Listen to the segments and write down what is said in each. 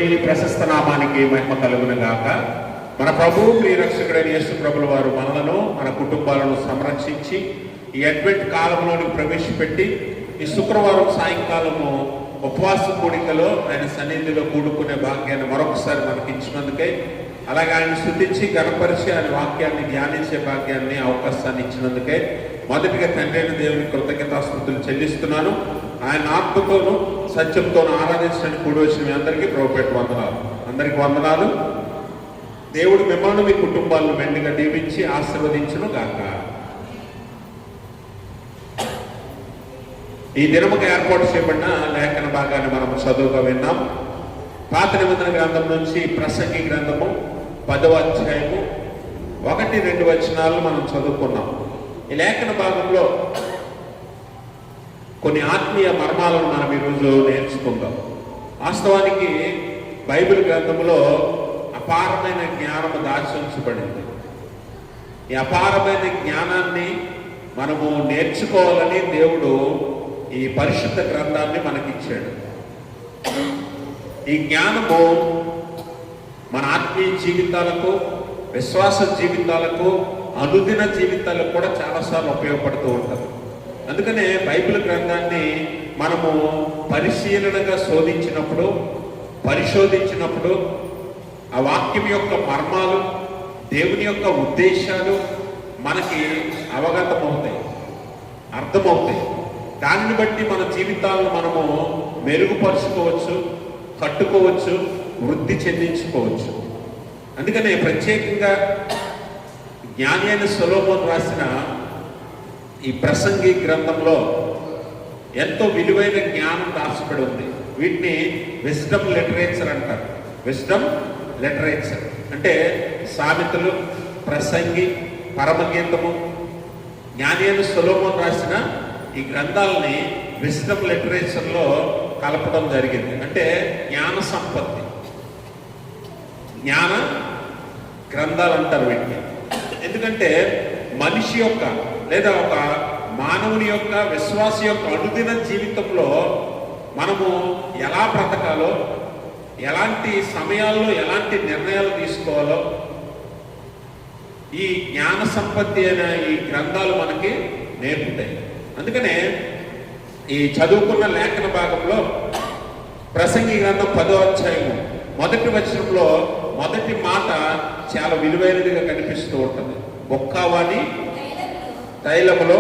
దేవుని ప్రశస్త నామానికి మహిమ కలుగును గాక. మన ప్రభువు ప్రియరక్షకుడైన యేసు ప్రభుల వారు మనలను మన కుటుంబాలను సంరక్షించి ఈ అడ్వెంట్ కాలంలోనికి ప్రవేశపెట్టి ఈ శుక్రవారం సాయంకాలము ఉపవాస కూడికలో ఆయన సన్నిధిలో కూడుకునే భాగ్యాన్ని మరొకసారి మనకి ఇచ్చినందుకై, అలాగే ఆయన స్తుతించి గణపరిచి ఆయన వాక్యాన్ని ధ్యానించే భాగ్యాన్ని అవకాశాన్ని ఇచ్చినందుకే మొదటిగా తండ్రి అయిన దేవుని కృతజ్ఞతాస్తుతులు చెల్లిస్తున్నాను. ఆయన ఆత్మతోనూ సత్యంతోనూ ఆరాధించడానికి కూడి వచ్చిన మీ అందరికీ ప్రభుపేట వందనాలు. అందరికీ వందనాలు. దేవుడు మిమ్మల్ని మీ కుటుంబాలను మెండుగా దీవించి ఆశీర్వదించును గాక. ఈ దినముగా ఏర్పాటు చేయబడిన లేఖన భాగాన్ని మనం చదువుగా విన్నాం. పాత నిబంధన గ్రంథం నుంచి ప్రసంగి గ్రంథము 10వ అధ్యాయము 1-2 వచనాలు మనం చదువుకున్నాం. ఈ లేఖన భాగంలో కొన్ని ఆత్మీయ మర్మాలను మనం ఈరోజు నేర్చుకుందాం. వాస్తవానికి బైబిల్ గ్రంథంలో అపారమైన జ్ఞానము దాచి ఉంచబడింది. ఈ అపారమైన జ్ఞానాన్ని మనము నేర్చుకోవాలని దేవుడు ఈ పరిశుద్ధ గ్రంథాన్ని మనకిచ్చాడు. ఈ జ్ఞానము మన ఆత్మీయ జీవితాలకు, విశ్వాస జీవితాలకు, అనుదిన జీవితాలకు కూడా చాలాసార్లు ఉపయోగపడుతూ ఉంటుంది. అందుకనే బైబిల్ గ్రంథాన్ని మనము పరిశీలనగా శోధించినప్పుడు, పరిశోధించినప్పుడు ఆ వాక్యం యొక్క మర్మాలు, దేవుని యొక్క ఉద్దేశాలు మనకి అవగతమవుతాయి, అర్థమవుతాయి. దానిని బట్టి మన జీవితాలను మనము మెరుగుపరుచుకోవచ్చు, కట్టుకోవచ్చు, వృద్ధి చెందించుకోవచ్చు. అందుకనే ప్రత్యేకంగా జ్ఞాని అయిన సొలొమోను రాసిన ఈ ప్రసంగి గ్రంథంలో ఎంతో విలువైన జ్ఞానం దాచబడి ఉంది. వీటిని విజ్డమ్ లిటరేచర్ అంటారు. విజ్డమ్ లిటరేచర్ అంటే సామెతలు, ప్రసంగి, పరమగీతము. జ్ఞాని అయిన సొలొమోను రాసిన ఈ గ్రంథాలని విజ్డమ్ లిటరేచర్లో కలపడం జరిగింది. అంటే జ్ఞాన సంపత్తి, జ్ఞాన గ్రంథాలు అంటారు వీటిని. ఎందుకంటే మనిషి యొక్క లేదా ఒక మానవుని యొక్క, విశ్వాస యొక్క అనుదిన జీవితంలో మనము ఎలా బ్రతకాలో, ఎలాంటి సమయాల్లో ఎలాంటి నిర్ణయాలు తీసుకోవాలో ఈ జ్ఞాన సంపత్తి అయిన ఈ గ్రంథాలు మనకి నేర్పుతాయి. అందుకనే ఈ చదువుకున్న లేఖన భాగంలో ప్రసంగి గ్రంథం 10వ అధ్యాయము 1వ వచనంలో మొదటి మాట చాలా విలువైనదిగా కనిపిస్తూ ఉంటుంది. బొక్కావాని తైలములో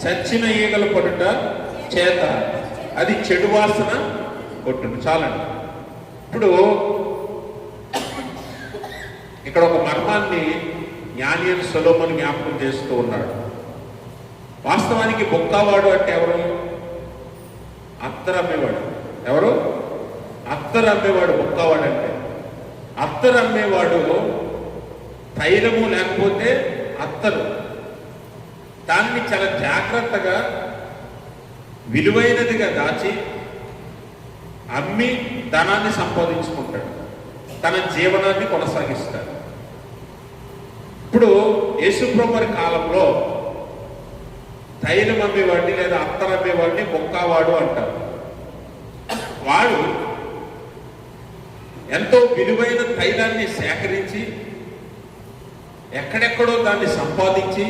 చచ్చిన ఈగలు పడుట చేత అది చెడు వాసన కొట్టును. చాలండి. ఇప్పుడు ఇక్కడ ఒక మర్మాన్ని జ్ఞాని అయిన సొలొమోను జ్ఞాపకం చేస్తూ ఉన్నాడు. వాస్తవానికి బొక్కావాడు అంటే ఎవరు? అత్తరు అమ్మేవాడు. ఎవరు? అత్తరు అమ్మేవాడు బొక్కావాడు అంటే. అత్తరు అమ్మేవాడు తైలము లేకపోతే అత్తరు, దాన్ని చాలా జాగ్రత్తగా విలువైనదిగా దాచి అమ్మి ధనాన్ని సంపాదించుకుంటాడు, తన జీవనాన్ని కొనసాగిస్తాడు. ఇప్పుడు యేసుప్రభు వారి కాలంలో తైలం అమ్మేవాడిని లేదా అత్తరు అమ్మేవాడిని బొక్కావాడు అంటారు. వాడు ఎంతో విలువైన తైలాన్ని సేకరించి ఎక్కడెక్కడో దాన్ని సంపాదించి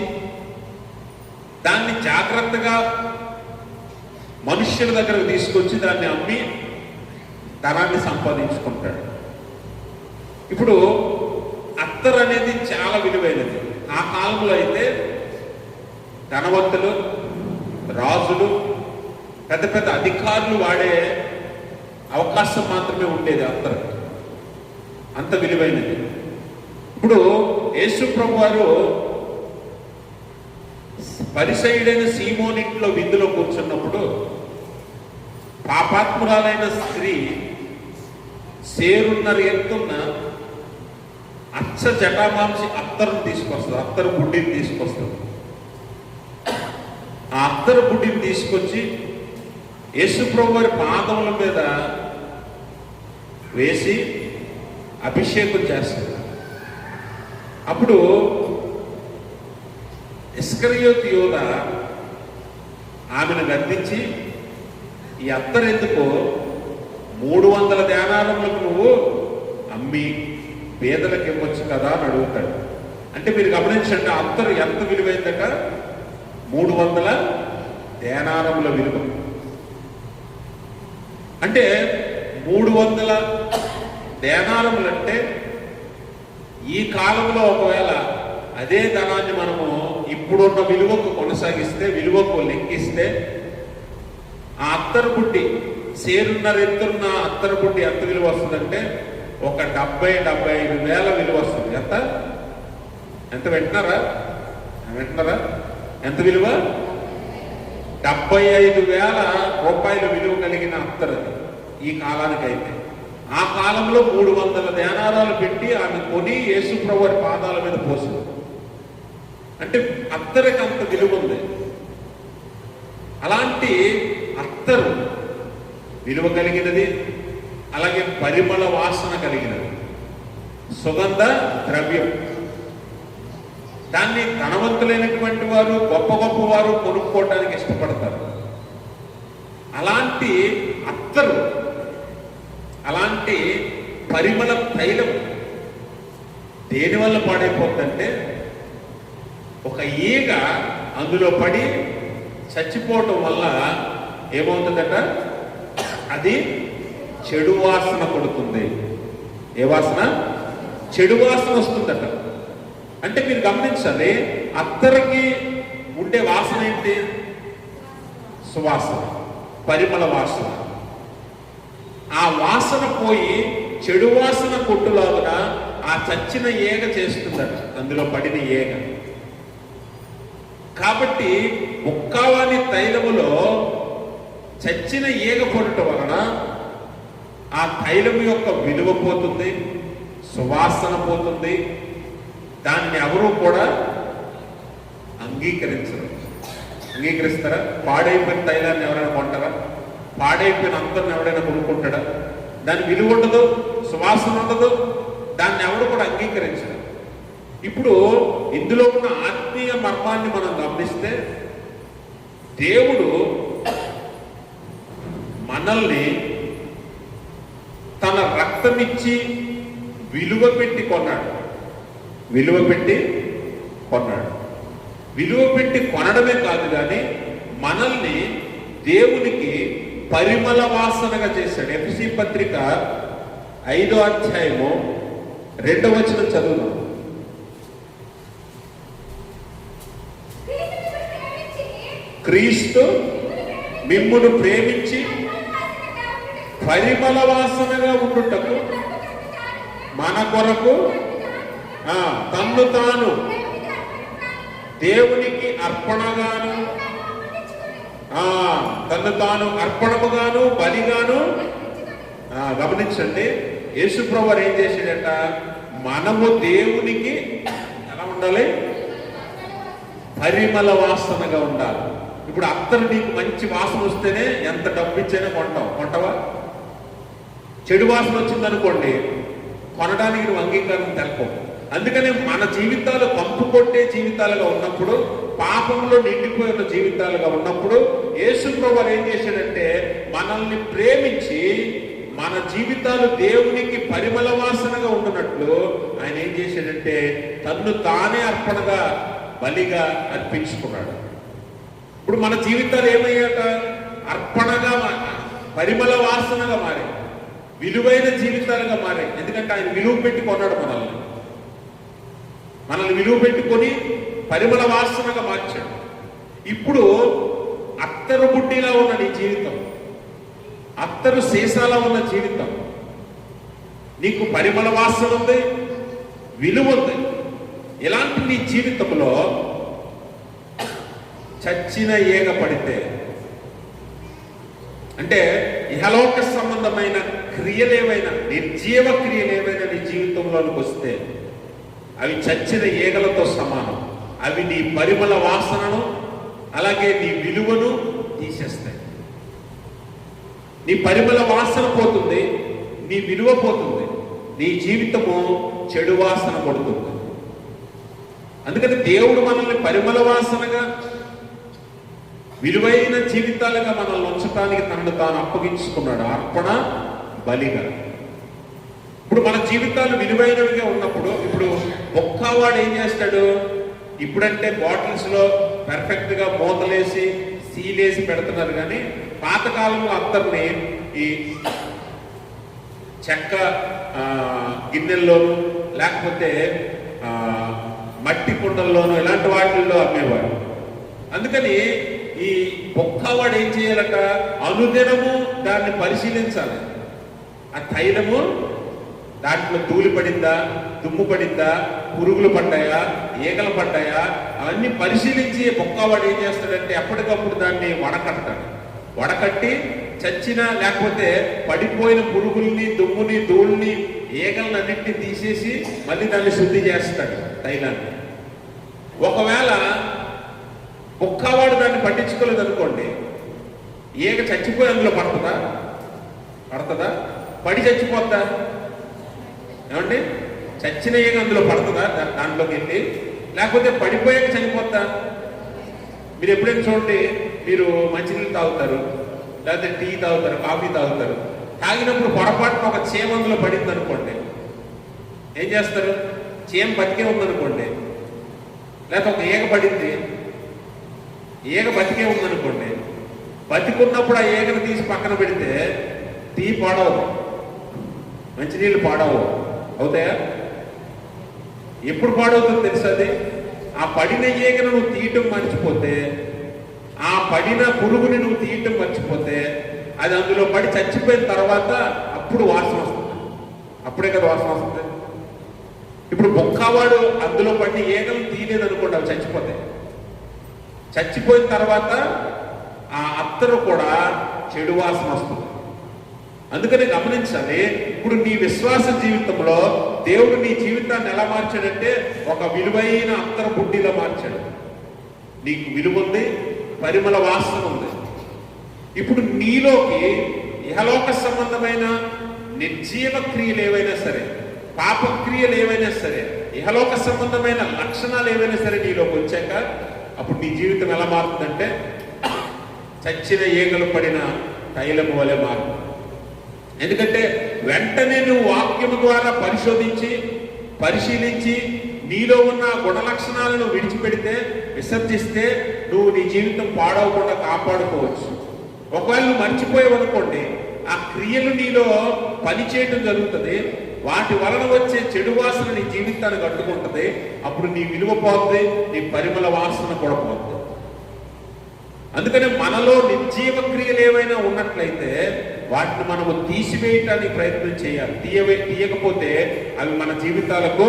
దాన్ని జాగ్రత్తగా మనుష్యుల దగ్గరకు తీసుకొచ్చి దాన్ని అమ్మి ధనాన్ని సంపాదించుకుంటాడు. ఇప్పుడు అత్తరు అనేది చాలా విలువైనది. ఆ కాలంలో అయితే ధనవంతులు, రాజులు, పెద్ద పెద్ద అధికారులు వాడే అవకాశం మాత్రమే ఉండేది అత్తరు. అంత విలువైనది. ఇప్పుడు యేసు ప్రభు వారు పరిసయ్యుడైన సీమోనింట్లో విందులో కూర్చున్నప్పుడు పాపాత్మురాలైన స్త్రీ సేరున్నర ఎత్తున్న అచ్చ జటామాంసి అత్తరును తీసుకొస్తుంది, అత్తరు బుడ్డిని తీసుకొస్తుంది. ఆ అత్తరు బుడ్డిని తీసుకొచ్చి యేసు ప్రభు వారి పాదముల మీద వేసి అభిషేకం చేస్తుంది. అప్పుడు ఇస్కరియోతు యోధ ఆమెను గద్దించి, ఈ అత్తరెందుకు 300 దేనారములకు పేదలకు ఇవ్వచ్చు కదా అని అడుగుతాడు. అంటే మీరు గమనించండి, అత్తరు ఎంత విలువైందట? 300 దేనారముల విలువ. అంటే 300 దేనారములు అంటే ఈ కాలంలో ఒకవేళ అదే ధనాన్ని మనము ఇప్పుడున్న విలువకు కొనసాగిస్తే, విలువకు లెక్కిస్తే, ఆ అత్తరు బుడ్డి సేరున్నర ఎత్తున్న అత్తరు బుడ్డి ఎంత విలువ వస్తుందంటే ఒక 70-75 వేల విలువ వస్తుంది. ఎంత వింటున్నారా? ఎంత విలువ? 75,000 రూపాయల విలువ కలిగిన అత్తరు ఈ కాలానికైతే. ఆ కాలంలో 300 దేనారాలు పెట్టి ఆమె కొని యేసుప్రభు వారి పాదాల మీద పోసింది. అంటే అత్తరికి అంత విలువ ఉంది. అలాంటి అత్తరు విలువ కలిగినది, అలాగే పరిమళ వాసన కలిగినది, సుగంధ ద్రవ్యం. దాన్ని ధనవంతులైనటువంటి వారు, గొప్ప గొప్ప వారు కొనుక్కోవడానికి ఇష్టపడతారు. అలాంటి అత్తరు, అలాంటి పరిమళ తైలం దేనివల్ల పాడైపోతుందంటే, ఒక ఈగ అందులో పడి చచ్చిపోవటం వల్ల ఏమవుతుందట? అది చెడు వాసన కొడుతుంది. ఏ వాసన? చెడు వాసన వస్తుందట. అంటే మీరు గమనించాలి, అత్తరికి ఉండే వాసన ఏంటి? సువాసన, పరిమళ వాసన. ఆ వాసన పోయి చెడు వాసన కొట్టులాగున ఆ చచ్చిన ఈగ చేస్తుందట, అందులో పడిన ఈగ. కాబట్టి ముక్కావాని తైలములో చచ్చిన ఈగ పడటం వలన ఆ తైలం యొక్క విలువ పోతుంది, సువాసన పోతుంది. దాన్ని ఎవరూ కూడా అంగీకరించరు. అంగీకరిస్తారా? పాడైపోయిన తైలాన్ని ఎవరైనా కొంటారా? పాడైపోయిన అంతర్ని ఎవరైనా కొనుక్కుంటాడా? దాని విలువ ఉండదు, సువాసన ఉండదు, దాన్ని ఎవరు కూడా అంగీకరించరు. ఇప్పుడు ఇందులో ఉన్న ఆత్మీయ మర్మాన్ని మనం గమనిస్తే, దేవుడు మనల్ని తన రక్తమిచ్చి విలువ పెట్టి కొన్నాడు. విలువ పెట్టి కొన్నాడు. విలువ పెట్టి కొనడమే కాదు కానీ మనల్ని దేవునికి పరిమళ వాసనగా చేశాడు. ఎఫెసీ పత్రిక 5వ అధ్యాయము 2వ వచనం చదువుదాం. క్రీస్తు మిమ్మును ప్రేమించి పరిమళ వాసనగా ఉండుటకు మన కొరకు తన్ను తాను దేవునికి అర్పణగాను, తన్ను తాను అర్పణముగాను, బలిగాను. గమనించండి, యేసుప్రభు వారు ఏం చేశాడట? మనము దేవునికి ఎలా ఉండాలి? పరిమళ వాసనగా ఉండాలి. ఇప్పుడు అత్తరు నీకు మంచి వాసన వస్తేనే ఎంత డబ్బు ఇచ్చైనా కొంటావా? చెడు వాసన వచ్చిందనుకోండి, కొనడానికి నువ్వు అంగీకారం తెలపవు. అందుకని మన జీవితాలు కంపు కొట్టే జీవితాలుగా ఉన్నప్పుడు, పాపంలో నిండిపోయిన జీవితాలుగా ఉన్నప్పుడు యేసుప్రభు వారు ఏం చేశాడంటే, మనల్ని ప్రేమించి మన జీవితాలు దేవునికి పరిమళ వాసనగా ఉంటున్నట్లు ఆయన ఏం చేశాడంటే తన్ను తానే అర్పణగా, బలిగా అర్పించుకున్నాడు. ఇప్పుడు మన జీవితాలు ఏమయ్యాక? అర్పణగా, పరిమళ వాసనగా మారాయి, విలువైన జీవితాలుగా మారాయి. ఎందుకంటే ఆయన విలువ పెట్టి కొన్నాడు మనల్ని విలువ పెట్టుకొని పరిమళ వాసనగా మార్చాడు. ఇప్పుడు అత్తరు బుడ్డిలా ఉన్న నీ జీవితం, అత్తరు సీసాలా ఉన్న జీవితం, నీకు పరిమళ వాసన ఉంది, విలువ ఉంది. ఇలాంటి నీ జీవితంలో చచ్చిన ఈగ పడితే, అంటే ఇహలోక సంబంధమైన క్రియలేవైనా, నిర్జీవ క్రియలేవైనా నీ జీవితంలోనికి వస్తే అవి చచ్చిన ఈగలతో సమానం. అవి నీ పరిమళ వాసనను, అలాగే నీ విలువను తీసేస్తాయి. నీ పరిమళ వాసన పోతుంది, నీ విలువ పోతుంది, నీ జీవితము చెడు వాసన పడుతుంది. అందుకని దేవుడు మనల్ని పరిమళ వాసనగా, విలువైన జీవితాలుగా మనల్ని ఉంచడానికి తనను తాను అప్పగించుకున్నాడు, అర్పణ బలిగా. ఇప్పుడు మన జీవితాలు విలువైనవిగా ఉన్నప్పుడు, ఇప్పుడు ఒక్కవాడు ఏం చేస్తాడు? ఇప్పుడంటే బాటిల్స్లో పర్ఫెక్ట్గా మూతలేసి సీలేసి పెడుతున్నారు, కానీ పాతకాలంలో అందరినీ ఈ చెక్క గిన్నెల్లోనూ లేకపోతే మట్టి కుండల్లోనూ ఇలాంటి వాటిల్లో అమ్మేవారు. అందుకని ఈ ఒక్కవాడు ఏం చేయాలట? అనుదినము దాన్ని పరిశీలించాలి. ఆ తైలము దాంట్లో ధూళి పడిందా, దుమ్ము పడిందా, పురుగులు పడ్డాయా, ఈగలు పడ్డాయా, అవన్నీ పరిశీలించి ఒక్కవాడు ఏం చేస్తాడంటే ఎప్పటికప్పుడు దాన్ని వడకడతాడు. వడకట్టి చచ్చిన లేకపోతే పడిపోయిన పురుగుల్ని, దుమ్ముని, ధూళిని, ఈగలను అన్నింటినీ తీసేసి మళ్ళీ దాన్ని శుద్ధి చేస్తాడు తైలాన్ని. ఒకవేళ ఒక్కవాడు దాన్ని పట్టించుకోలేదు అనుకోండి, ఈగ చచ్చిపోయి అందులో పడుతుందా? పడి చచ్చిపోద్దా? ఏమండి? చచ్చిన ఈగ అందులో పడుతుందా దాంట్లోకి వెళ్ళి? లేకపోతే పడిపోయాక చనిపోద్దా? మీరు ఎప్పుడైనా చూడండి, మీరు మంచినీళ్ళు తాగుతారు, లేకపోతే టీ తాగుతారు, కాఫీ తాగుతారు. తాగినప్పుడు పొరపాటున ఒక చీమ అందులో పడింది అనుకోండి, ఏం చేస్తారు? చీమ బతికే ఉందనుకోండి, లేకపోతే ఒక ఈగ పడింది, ఈగ బతికే ఉందనుకోండి, బతికున్నప్పుడు ఆ ఈగను తీసి పక్కన పెడితే టీ పాడవదు, మంచినీళ్ళు పాడవు. అవుతాయా? ఎప్పుడు పాడవుతుందో తెలుసు? అది ఆ పడిన ఈగను నువ్వు తీయటం మర్చిపోతే, ఆ పడిన పురుగుని నువ్వు తీయటం మర్చిపోతే, అది అందులో పడి చచ్చిపోయిన తర్వాత అప్పుడు వాసన వస్తుంది. అప్పుడే కదా వాసన వస్తుంది. ఇప్పుడు బొక్కవాడు అందులో పడి ఈగలు తీయలేదు అనుకోండి, అవి చచ్చిపోతాయి. చచ్చిపోయిన తర్వాత ఆ అత్తరు కూడా చెడు వాసన వస్తుంది. అందుకని గమనించాలి. ఇప్పుడు నీ విశ్వాస జీవితంలో దేవుడు నీ జీవితాన్ని ఎలా మార్చాడంటే ఒక విలువైన అత్తర బుడ్డిలా మార్చాడు. నీకు విలువ ఉంది, పరిమళ వాసన ఉంది. ఇప్పుడు నీలోకి ఇహలోక సంబంధమైన నిర్జీవ క్రియలు ఏవైనా సరే, పాపక్రియలు ఏవైనా సరే, ఇహలోక సంబంధమైన లక్షణాలు ఏవైనా సరే నీలోకి వచ్చాక అప్పుడు నీ జీవితం ఎలా మారుతుందంటే చచ్చిన ఈగలు పడిన తైలము వలె మారుతుంది. ఎందుకంటే వెంటనే నువ్వు వాక్యము ద్వారా పరిశీలించి నీలో ఉన్న గుణ లక్షణాలను విడిచిపెడితే, విసర్జిస్తే నువ్వు నీ జీవితం పాడవకుండా కాపాడుకోవచ్చు. ఒకవేళ నువ్వు మర్చిపోయావనుకోండి, ఆ క్రియలు నీలో పనిచేయటం జరుగుతుంది. వాటి వలన వచ్చే చెడు వాసన నీ జీవితాన్ని కట్టుకుంటుంది. అప్పుడు నీ విలువ పోతుంది, నీ పరిమళ వాసన కూడా పోతుంది. అందుకని మనలో నిర్జీవ క్రియలు ఏవైనా ఉన్నట్లయితే వాటిని మనము తీసివేయటానికి ప్రయత్నం చేయాలి. తీయకపోతే అవి మన జీవితాలకు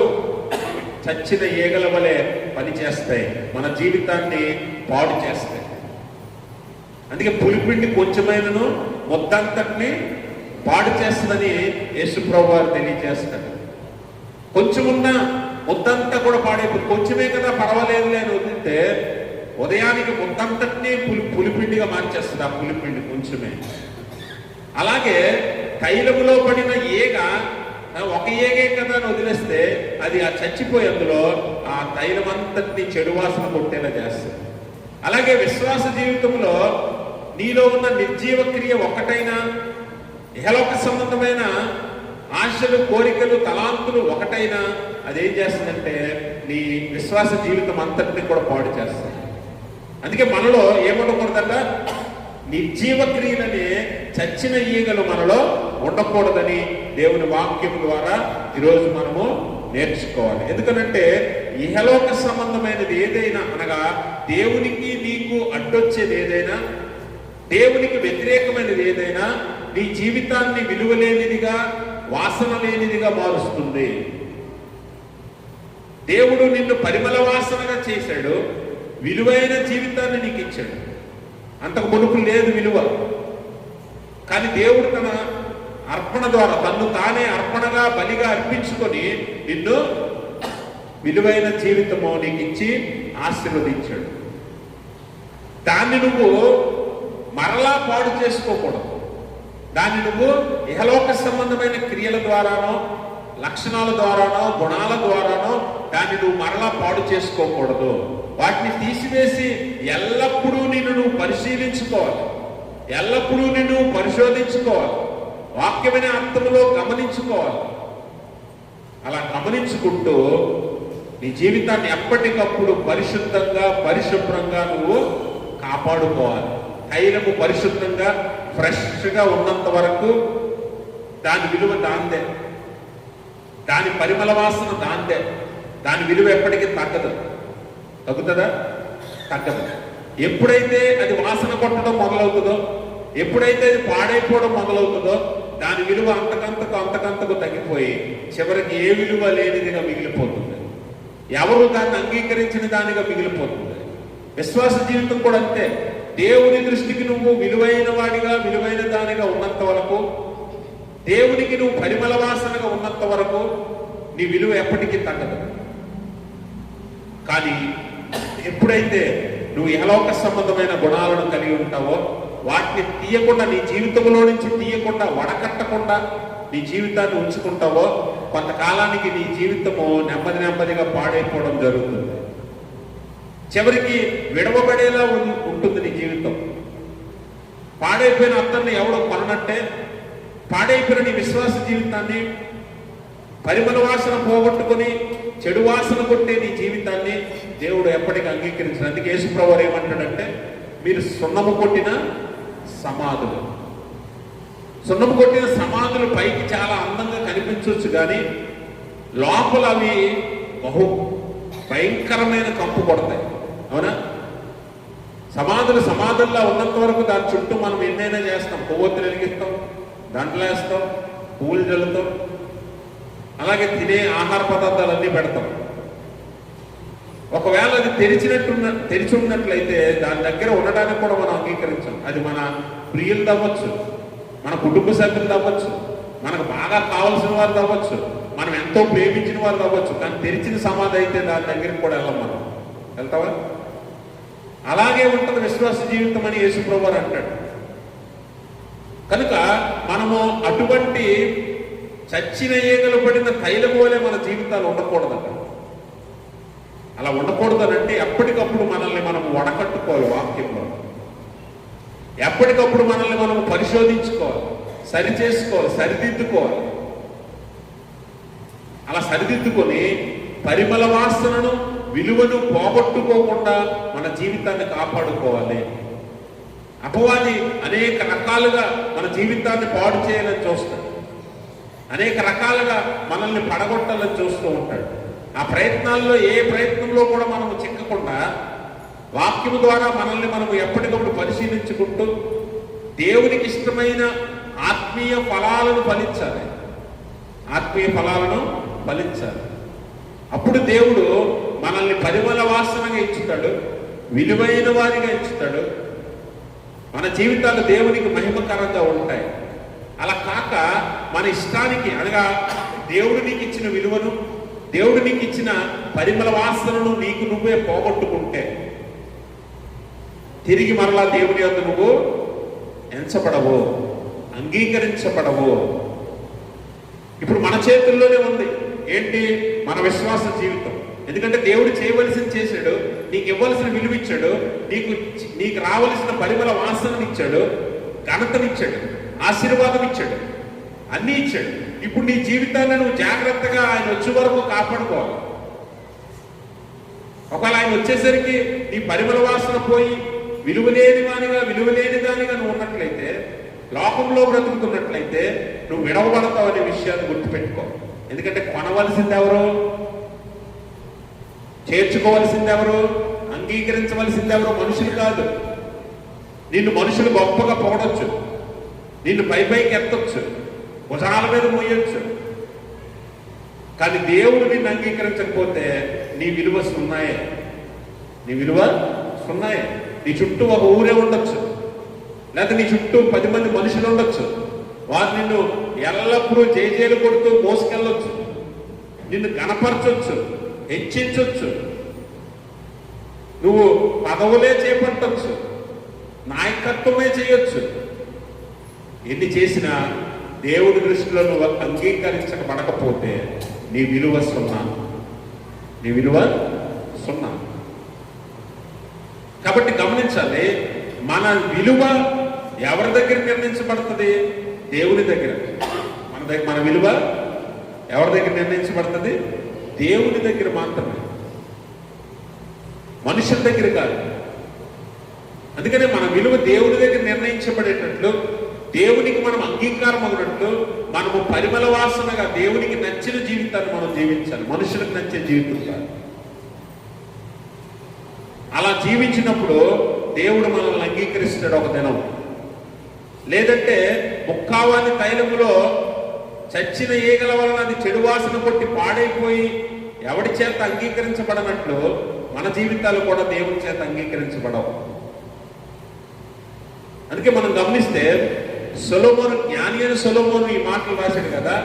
చచ్చిన ఈగల వలె పనిచేస్తాయి, మన జీవితాన్ని పాడు చేస్తాయి. అందుకే పులిపిండి కొంచెమైనను మొత్తంతటిని పాడు చేస్తుందని యేసుప్రభువు వారు తెలియజేస్తారు. కొంచెం ఉన్న మొత్తంతా కూడా పాడైపోతుంది. కొంచెమే కదా పర్వాలేదులే అని వదిలితే ఉదయానికి మొత్తంతటినీ పులిపిండిగా మార్చేస్తుంది. ఆ పులిపిండి కొంచెమే. అలాగే తైలములో పడిన ఈగ ఒక ఈగే కదా అని వదిలేస్తే అది ఆ చచ్చిపోయి అందులో ఆ తైలం అంతటినీ చెడు వాసన కొట్టేలా చేస్తుంది. అలాగే విశ్వాస జీవితంలో నీలో ఉన్న నిర్జీవ క్రియ ఒకటైనా, ఇహలోక సంబంధమైన ఆశలు, కోరికలు, తలాంతులు ఒకటైనా అదేం చేస్తుందంటే నీ విశ్వాస జీవితం అంతటినీ కూడా పాడు చేస్తుంది. అందుకే మనలో ఏముండకూడదట? నిర్జీవ క్రియలని, చచ్చిన ఈగలు మనలో ఉండకూడదని దేవుని వాక్యం ద్వారా ఈరోజు మనము నేర్చుకోవాలి. ఎందుకనంటే ఇహలోక సంబంధమైనది ఏదైనా, అనగా దేవునికి నీకు అడ్డొచ్చేది ఏదైనా, దేవునికి వ్యతిరేకమైనది ఏదైనా నీ జీవితాన్ని విలువలేనిదిగా, వాసన లేనిదిగా మారుస్తుంది. దేవుడు నిన్ను పరిమళ వాసనగా చేశాడు, విలువైన జీవితాన్ని నీకు ఇచ్చాడు. అంతకు మునుపు లేదు విలువ. కానీ దేవుడు తన అర్పణ ద్వారా తన్ను తానే అర్పణగా బలిగా అర్పించుకొని నిన్ను విలువైన జీవితము నీకు ఇచ్చి ఆశీర్వదించాడు. దాన్ని నువ్వు మరలా పాడు చేసుకోకూడదు. దాన్ని నువ్వు ఇహలోక సంబంధమైన క్రియల ద్వారానో, లక్షణాల ద్వారానో, గుణాల ద్వారానో దాన్ని నువ్వు మరలా పాడు చేసుకోకూడదు. వాటిని తీసివేసి ఎల్లప్పుడూ నువ్వు పరిశీలించుకోవాలి, ఎల్లప్పుడూ నిన్ను పరిశోధించుకోవాలి, వాక్యమైన అర్థంలో గమనించుకోవాలి. అలా గమనించుకుంటూ నీ జీవితాన్ని ఎప్పటికప్పుడు పరిశుద్ధంగా పరిశుభ్రంగా నువ్వు కాపాడుకోవాలి. తైలము పరిశుద్ధంగా ఫ్రెష్గా ఉన్నంత వరకు దాని విలువ దాందే, దాని పరిమళ వాసన దాందే, దాని విలువ ఎప్పటికీ తగ్గదు. తగ్గుతుందా? తగ్గదు. ఎప్పుడైతే అది వాసన కొట్టడం మొదలవుతుందో, ఎప్పుడైతే అది పాడైపోవడం మొదలవుతుందో, దాని విలువ అంతకంతకు తగ్గిపోయి చివరికి ఏ విలువ లేనిదిగా మిగిలిపోతుంది. ఎవరు దాన్ని అంగీకరించిన దానిగా మిగిలిపోతుంది. విశ్వాస జీవితం కూడా అంతే. దేవుని దృష్టికి నువ్వు విలువైన వాడిగా, విలువైన దానిగా ఉన్నంత వరకు, దేవునికి నువ్వు పరిమళ వాసనగా ఉన్నంత వరకు నీ విలువ ఎప్పటికీ తగ్గదు. కానీ ఎప్పుడైతే నువ్వు ఇహలోక సంబంధమైన గుణాలను కలిగి ఉంటావో, వాటిని తీయకుండా, నీ జీవితంలో నుంచి తీయకుండా, వడకట్టకుండా నీ జీవితాన్ని ఉంచుకుంటావో, కొంతకాలానికి నీ జీవితము నెమ్మదిగా పాడైపోవడం జరుగుతుంది. చివరికి విడవబడేలా ఉంటుంది నీ జీవితం. పాడైపోయిన అత్తన్ని ఎవడో కొననట్టే పాడైపోయిన నీ విశ్వాస జీవితాన్ని, పరిమళ వాసన పోగొట్టుకుని చెడు వాసన కొట్టే నీ జీవితాన్ని దేవుడు ఎప్పటికీ అంగీకరించారు. అందుకే యేసుప్రభువు ఏమంటాడంటే, మీరు సున్నము కొట్టిన సమాధులు. సున్నము కొట్టిన సమాధులు పైకి చాలా అందంగా కనిపించవచ్చు, కానీ లోపల అవి బహు భయంకరమైన కంపు కొడతాయి. అవునా? సమాధుల్లో ఉన్నంత వరకు దాని చుట్టూ మనం ఎన్నైనా చేస్తాం. కొవ్వొత్తులు వెలిగిస్తాం, దండలు వేస్తాం, పువ్వులు జల్లుతాం, అలాగే తినే ఆహార పదార్థాలన్నీ పెడతాం. ఒకవేళ అది తెరిచి ఉన్నట్లయితే దాని దగ్గర ఉండడానికి కూడా మనం అంగీకరించాం. అది మన ప్రియులు అవ్వచ్చు, మన కుటుంబ సభ్యులు అవ్వచ్చు, మనకు బాగా కావలసిన వారు అవ్వచ్చు, మనం ఎంతో ప్రేమించిన వారు అవ్వచ్చు. కానీ తెరిచిన సమాధి అయితే దాని దగ్గరికి కూడా వెళ్ళం. మనం వెళ్తావా? అలాగే ఉంటుంది విశ్వాస జీవితం అని యేసుప్రభువు అంటాడు. కనుక మనము అటువంటి చచ్చిన ఈగలు పడిన తైలమోలే మన జీవితాలు ఉండకూడదట. అలా ఉండకూడదనంటే ఎప్పటికప్పుడు మనల్ని మనం వడకట్టుకోవాలి. వాక్యంలో ఎప్పటికప్పుడు మనల్ని మనం పరిశోధించుకోవాలి, సరిచేసుకోవాలి, సరిదిద్దుకోవాలి. అలా సరిదిద్దుకొని పరిమళ వాసనను, విలువను పోగొట్టుకోకుండా మన జీవితాన్ని కాపాడుకోవాలి. అపవాది అనేక రకాలుగా మన జీవితాన్ని పాడు చేయాలని చూస్తాడు, అనేక రకాలుగా మనల్ని పడగొట్టాలని చూస్తూ ఉంటాడు. ఆ ప్రయత్నాల్లో ఏ ప్రయత్నంలో కూడా మనము చిక్కకుండా వాక్యము ద్వారా మనల్ని మనము ఎప్పటికప్పుడు పరిశీలించుకుంటూ దేవునికి ఇష్టమైన ఆత్మీయ ఫలాలను ఫలించాలి. ఆత్మీయ ఫలాలను ఫలించాలి. అప్పుడు దేవుడు మనల్ని పరిమళ వాసనగా ఇచ్చుతాడు, విలువైన వారిగా ఇచ్చుతాడు. మన జీవితాలు దేవునికి మహిమకరంగా ఉంటాయి. అలా కాక మన ఇష్టానికి, అనగా దేవుడు నీకు ఇచ్చిన విలువను, దేవుడు నీకు ఇచ్చిన పరిమళ వాసనను నీకు నువ్వే పోగొట్టుకుంటే తిరిగి మరలా దేవుని యొక్క నువ్వు ఎంచబడవు, అంగీకరించబడవు. ఇప్పుడు మన చేతుల్లోనే ఉంది ఏంటి? మన విశ్వాస జీవితం. ఎందుకంటే దేవుడు చేయవలసింది చేశాడు, నీకు ఇవ్వాల్సిన విలువ ఇచ్చాడు, నీకు రావలసిన పరిమళ వాసనని ఇచ్చాడు, ఘనతనిచ్చాడు, ఆశీర్వాదం ఇచ్చాడు, అన్నీ ఇచ్చాడు. ఇప్పుడు నీ జీవితాన్ని నువ్వు జాగ్రత్తగా ఆయన వచ్చే వరకు కాపాడుకోవాలి. ఒకవేళ ఆయన వచ్చేసరికి నీ పరిమళ వాసన పోయి విలువలేని దానిగా నువ్వు ఉన్నట్లయితే, లోకంలో బ్రతుకుతున్నట్లయితే నువ్వు విడవబడతావు అనే విషయాన్ని గుర్తుపెట్టుకో. ఎందుకంటే కొనవలసింది ఎవరు? చేర్చుకోవలసింది ఎవరు? అంగీకరించవలసింది ఎవరు? మనుషులు కాదు. నిన్ను మనుషులు గొప్పగా పొగడొచ్చు, నిన్ను పైకి ఎత్తొచ్చు, భుజాల మీద మోయొచ్చు, కానీ దేవుడు నిన్ను అంగీకరించకపోతే నీ విలువ సున్నాయే. నీ విలువ సున్నాయే. నీ చుట్టూ ఒక ఊరే ఉండొచ్చు, లేకపోతే నీ చుట్టూ 10 మంది మనుషులు ఉండొచ్చు. వారు నిన్ను ఎల్లప్పుడూ జేజేలు కొడుతూ మోసుకెళ్ళొచ్చు, నిన్ను గణపరచొచ్చు, హెచ్చించొచ్చు, నువ్వు పదవులే చేపట్టొచ్చు, నాయకత్వమే చేయొచ్చు. ఎన్ని చేసినా దేవుడి దృష్టిలో నువ్వు అంగీకరించబడకపోతే నీ విలువ సున్నా. నీ విలువ సున్నా. కాబట్టి గమనించాలి, మన విలువ ఎవరి దగ్గర నిర్ణయించబడుతుంది? దేవుని దగ్గర. మన విలువ ఎవరి దగ్గర నిర్ణయించబడుతుంది? దేవుని దగ్గర మాత్రమే, మనుషుల దగ్గర కాదు. అందుకనే మన విలువ దేవుని దగ్గర నిర్ణయించబడేటట్లు, దేవునికి మనం అంగీకారం అగినట్లు, మనము పరిమళ వాసనగా దేవునికి నచ్చిన జీవితాన్ని మనం జీవించాలి, మనుషులకు నచ్చే జీవితం కాదు. అలా జీవించినప్పుడు దేవుడు మనల్ని అంగీకరిస్తాడు ఒక దినం. లేదంటే ముక్కావాని తైలములో చచ్చిన ఈగల వలన అది చెడు వాసన కొట్టి పాడైపోయి ఎవడి చేత అంగీకరించబడనట్లు మన జీవితాలు కూడా దేవుని చేత అంగీకరించబడవు. అందుకే మనం గమనిస్తే సొలొమోను, జ్ఞాని అయిన సొలొమోను ఈ మాటలు రాశాడు కదా.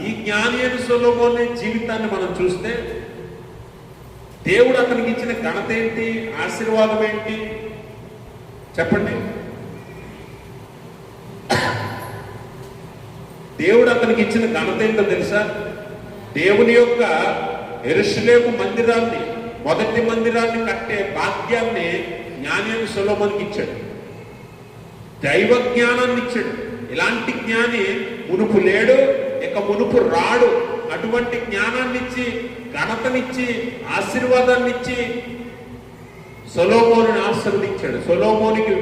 ఈ జ్ఞాని అయిన సొలొమోను జీవితాన్ని మనం చూస్తే దేవుడు అతనికి ఇచ్చిన ఘనత ఏంటి, ఆశీర్వాదం ఏంటి చెప్పండి? దేవుడు అతనికి ఇచ్చిన ఘనత ఏంటో తెలుసా? దేవుని యొక్క యెరూషలేము మందిరాన్ని, మొదటి మందిరాన్ని కట్టే భాగ్యాన్ని జ్ఞాని అయిన సొలొమోనుకి ఇచ్చాడు. దైవ జ్ఞానాన్ని ఇచ్చాడు. ఇలాంటి జ్ఞాని మునుపు లేడు, ఇక మునుపు రాడు. అటువంటి జ్ఞానాన్ని ఇచ్చి, ఘనతనిచ్చి, ఆశీర్వాదాన్ని ఇచ్చి సొలొమోనుని ఆశీర్వదించాడు. సొలొమోనికి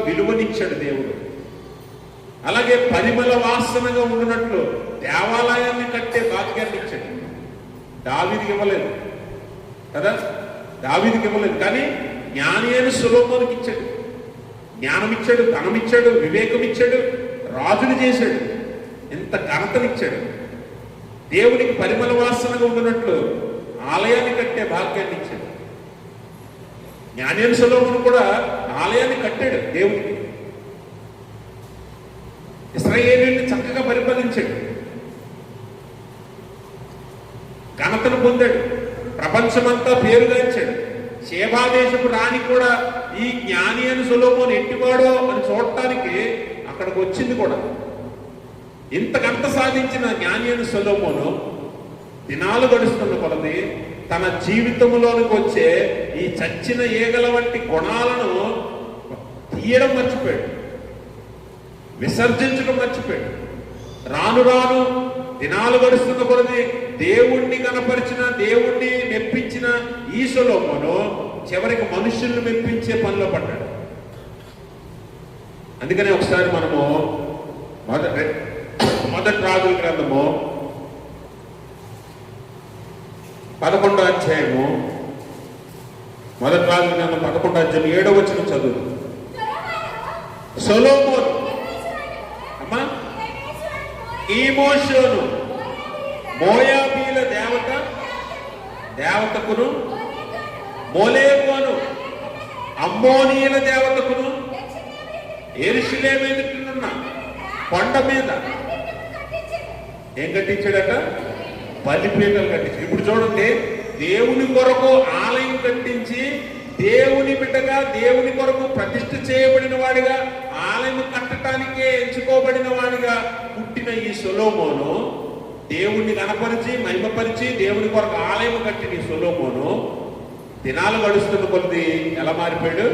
విలువనిచ్చాడు దేవుడు. అలాగే పరిమళ వాసనగా ఉండినట్లు దేవాలయాన్ని కట్టే భాగ్యాన్ని ఇచ్చాడు. దావీదుకి ఇవ్వలేదు కదా, దావీదుకి ఇవ్వలేదు, కానీ జ్ఞాని అయిన సొలొమోనుకి ఇచ్చాడు. జ్ఞానం ఇచ్చాడు, ధనం ఇచ్చాడు, వివేకం ఇచ్చాడు, రాజుని చేశాడు, ఎంత ఘనతనిచ్చాడు. దేవునికి పరిమళ వాసనగా ఉండినట్లు ఆలయాన్ని కట్టే భాగ్యాన్ని ఇచ్చాడు. జ్ఞాని అయిన సొలొమోను కూడా ఆలయాన్ని కట్టాడు దేవునికి. ఇశ్రాయేలుని చక్కగా పరిపాలించాడు, ఘనతను పొందాడు, ప్రపంచమంతా పేరుగాంచాడు. శేబాదేశపు రాణి కూడా ఈ జ్ఞాని అని సొలొమోను ఎట్టివాడో అని చూడటానికి అక్కడికి వచ్చింది కూడా. ఇంత ఘనత సాధించిన జ్ఞాని అని సొలొమోను దినాలు గడుస్తున్న కొలది తన జీవితంలోనికి వచ్చే ఈ చచ్చిన ఈగల వంటి గుణాలను తీయడం మర్చిపోయాడు, విసర్జించడం మర్చిపోయాడు. రాను రాను దినాలు గడుస్తున్న కొలది దేవుణ్ణి కనపరిచిన, దేవుణ్ణి మెప్పించిన ఈ సొలొమోను చివరికి మనుషుల్ని మెప్పించే పనిలో పడ్డాడు. అందుకనే ఒకసారి మనము మొదటి రాజుల గ్రంథము 11వ అధ్యాయము, మొదటి రాజుల గ్రంథం 11వ అధ్యాయం 7వ వచనం చదువు. సొలొమోను అమ్మా ఈమోషోను మోయాబీల దేవతకును, మోలేకోను అమ్మోనీయుల దేవతకును, యెరూషలేము ఎదుటనున్న కొండ మీద ఏం కట్టించాడట? బలిపీఠాలు కట్టించాడు. ఇప్పుడు చూడండి, దేవుని కొరకు ఆలయం కట్టించి, దేవుని బిడ్డగా, దేవుని కొరకు ప్రతిష్ఠ చేయబడిన వాడిగా, ఆలయం కట్టడానికే ఎంచుకోబడిన వాడిగా పుట్టిన ఈ సొలొమోను దేవుణ్ణి కనపరిచి, మహిమపరిచి, దేవుని కొరకు ఆలయం కట్టిన ఈ సొలొమోను దినాలు గడుస్తున్న కొద్ది ఎలా మారిపోయాడు?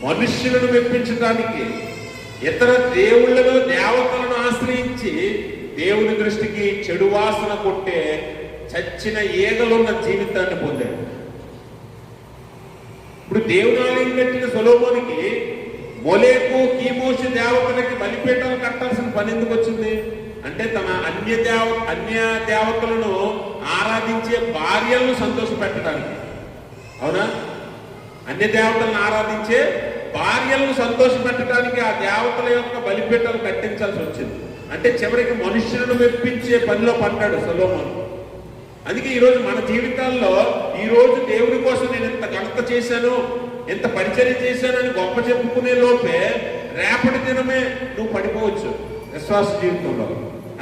మనుష్యులను మెప్పించడానికి, ఇతర దేవుళ్లను, దేవతలను ఆశ్రయించి దేవుని దృష్టికి చెడు వాసన కొట్టే చచ్చిన ఈగలున్న జీవితాన్ని పొందాడు. ఇప్పుడు దేవుని ఆలయం కట్టిన సొలొమోనుకి మొలేకు, కీమోషు దేవతలకి బలిపీఠాలు కట్టాల్సిన పని ఎందుకు వచ్చింది అంటే, తన అన్య దేవతలను ఆరాధించే భార్యలను సంతోషపెట్టడానికి. అవునా? అన్య దేవతలను ఆరాధించే భార్యలను సంతోషపెట్టడానికి ఆ దేవతల యొక్క బలిపీఠాలు కట్టించాల్సి వచ్చింది. అంటే చివరికి మనుష్యులను మెప్పించే పనిలో పడ్డాడు సొలొమోను. అందుకే ఈరోజు మన జీవితాల్లో, ఈరోజు దేవుని కోసం నేను ఎంత ఘనత చేశాను, ఎంత పరిచర్య చేశానని గొప్ప చెప్పుకునే లోపే రేపటి దినమే నువ్వు పడిపోవచ్చు విశ్వాస జీవితంలో.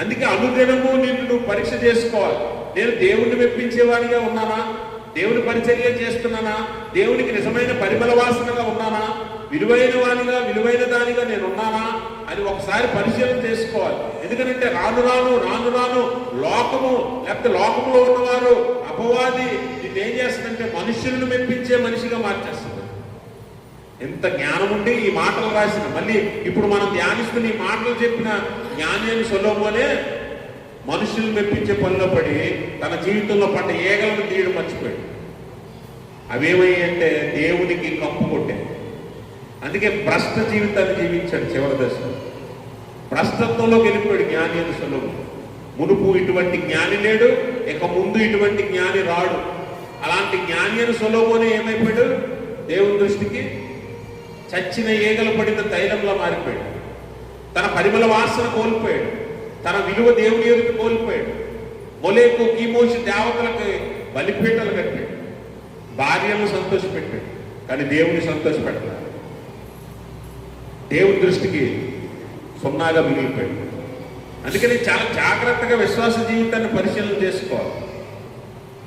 అందుకే అనుదినము నువ్వు పరీక్ష చేసుకోవాలి. నేను దేవుణ్ణి మెప్పించేవాడిగా ఉన్నానా? దేవుని పరిచర్య చేస్తున్నానా? దేవునికి నిజమైన పరిమళ వాసనగా ఉన్నానా? విలువైన వానిగా, విలువైన దానిగా నేను ఉన్నానా అని ఒకసారి పరిశీలన చేసుకోవాలి. ఎందుకంటే రాను రాను లోకము, లేకపోతే లోకంలో ఉన్నవారు, అపవాది నిన్నేం చేస్తుందంటే మనుష్యులను మెప్పించే మనిషిగా మార్చేస్తుంది. ఎంత జ్ఞానం ఉండి ఈ మాటలు రాసిన, మళ్ళీ ఇప్పుడు మనం ధ్యానిస్తున్న ఈ మాటలు చెప్పిన జ్ఞాని అని సొలొమోనే మనుషులు మెప్పించే పనిలో పడి తన జీవితంలో పడ్డ ఈగలను తీయడం మర్చిపోయాడు. అవేమయ్యంటే దేవునికి కంపు కొట్టాయి. అందుకే భ్రష్ట జీవితాన్ని జీవించాడు చివరి దశలో. భ్రష్టత్వంలోకి వెళ్ళిపోయాడు జ్ఞాని అని సొలొమోను. మునుపు ఇటువంటి జ్ఞాని లేడు, ఇక ముందు ఇటువంటి జ్ఞాని రాడు. అలాంటి జ్ఞాని అని సొలొమోను ఏమైపోయాడు? దేవుని దృష్టికి చచ్చిన ఈగలు పడిన తైలంలో మారిపోయాడు. తన పరిమళ వాసన కోల్పోయాడు. తన విలువ దేవుని ఎదుట కోల్పోయాడు. మొలేకు కీమోషి దేవతలకు బలిపీటలు కట్టాడు. భార్యలను సంతోషపెట్టాడు, కానీ దేవుని సంతోషపెట్టాడు. దేవుని దృష్టికి సున్నాగా మిగిలిపోయాడు. అందుకని చాలా జాగ్రత్తగా విశ్వాస జీవితాన్ని పరిశీలన చేసుకోవాలి.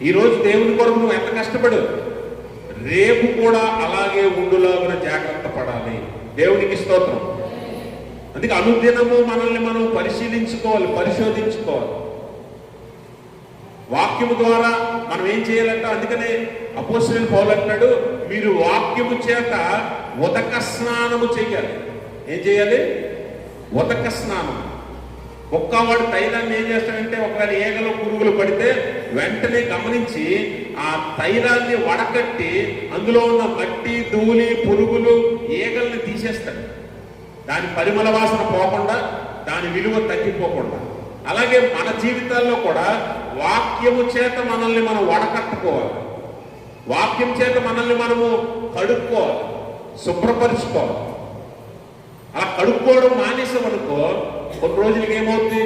ఈరోజు దేవుని కొరకు నువ్వు ఎంత కష్టపడు, రేపు కూడా అలాగే ఉండులాగా జాగ్రత్త పడాలి. దేవునికి స్తోత్రం. అందుకే అనుదినము మనల్ని మనం పరిశీలించుకోవాలి, పరిశోధించుకోవాలి. వాక్యము ద్వారా మనం ఏం చేయాలంటే, అందుకనే అపోస్తలుడైన పౌలు అంటాడు, మీరు వాక్యము చేత ఉదక స్నానము చేయాలి. ఏం చేయాలి? ఉదక స్నానం. ఒక్కవాడు తైలాన్ని ఏం చేస్తాడంటే, ఒకవేళ ఈగలు పురుగులు పడితే వెంటనే గమనించి ఆ తైలాన్ని వడకట్టి అందులో ఉన్న మట్టి, ధూళి, పురుగులు, ఈగల్ని తీసేస్తాడు. దాని పరిమళ వాసన పోకుండా, దాని విలువ తగ్గిపోకుండా. అలాగే మన జీవితాల్లో కూడా వాక్యము చేత మనల్ని మనం వడకట్టుకోవాలి. వాక్యం చేత మనల్ని మనము కడుక్కోవాలి, శుభ్రపరుచుకోవాలి. అలా కడుక్కోవడం మానేసామనుకో, కొన్ని రోజులకి ఏమవుతుంది?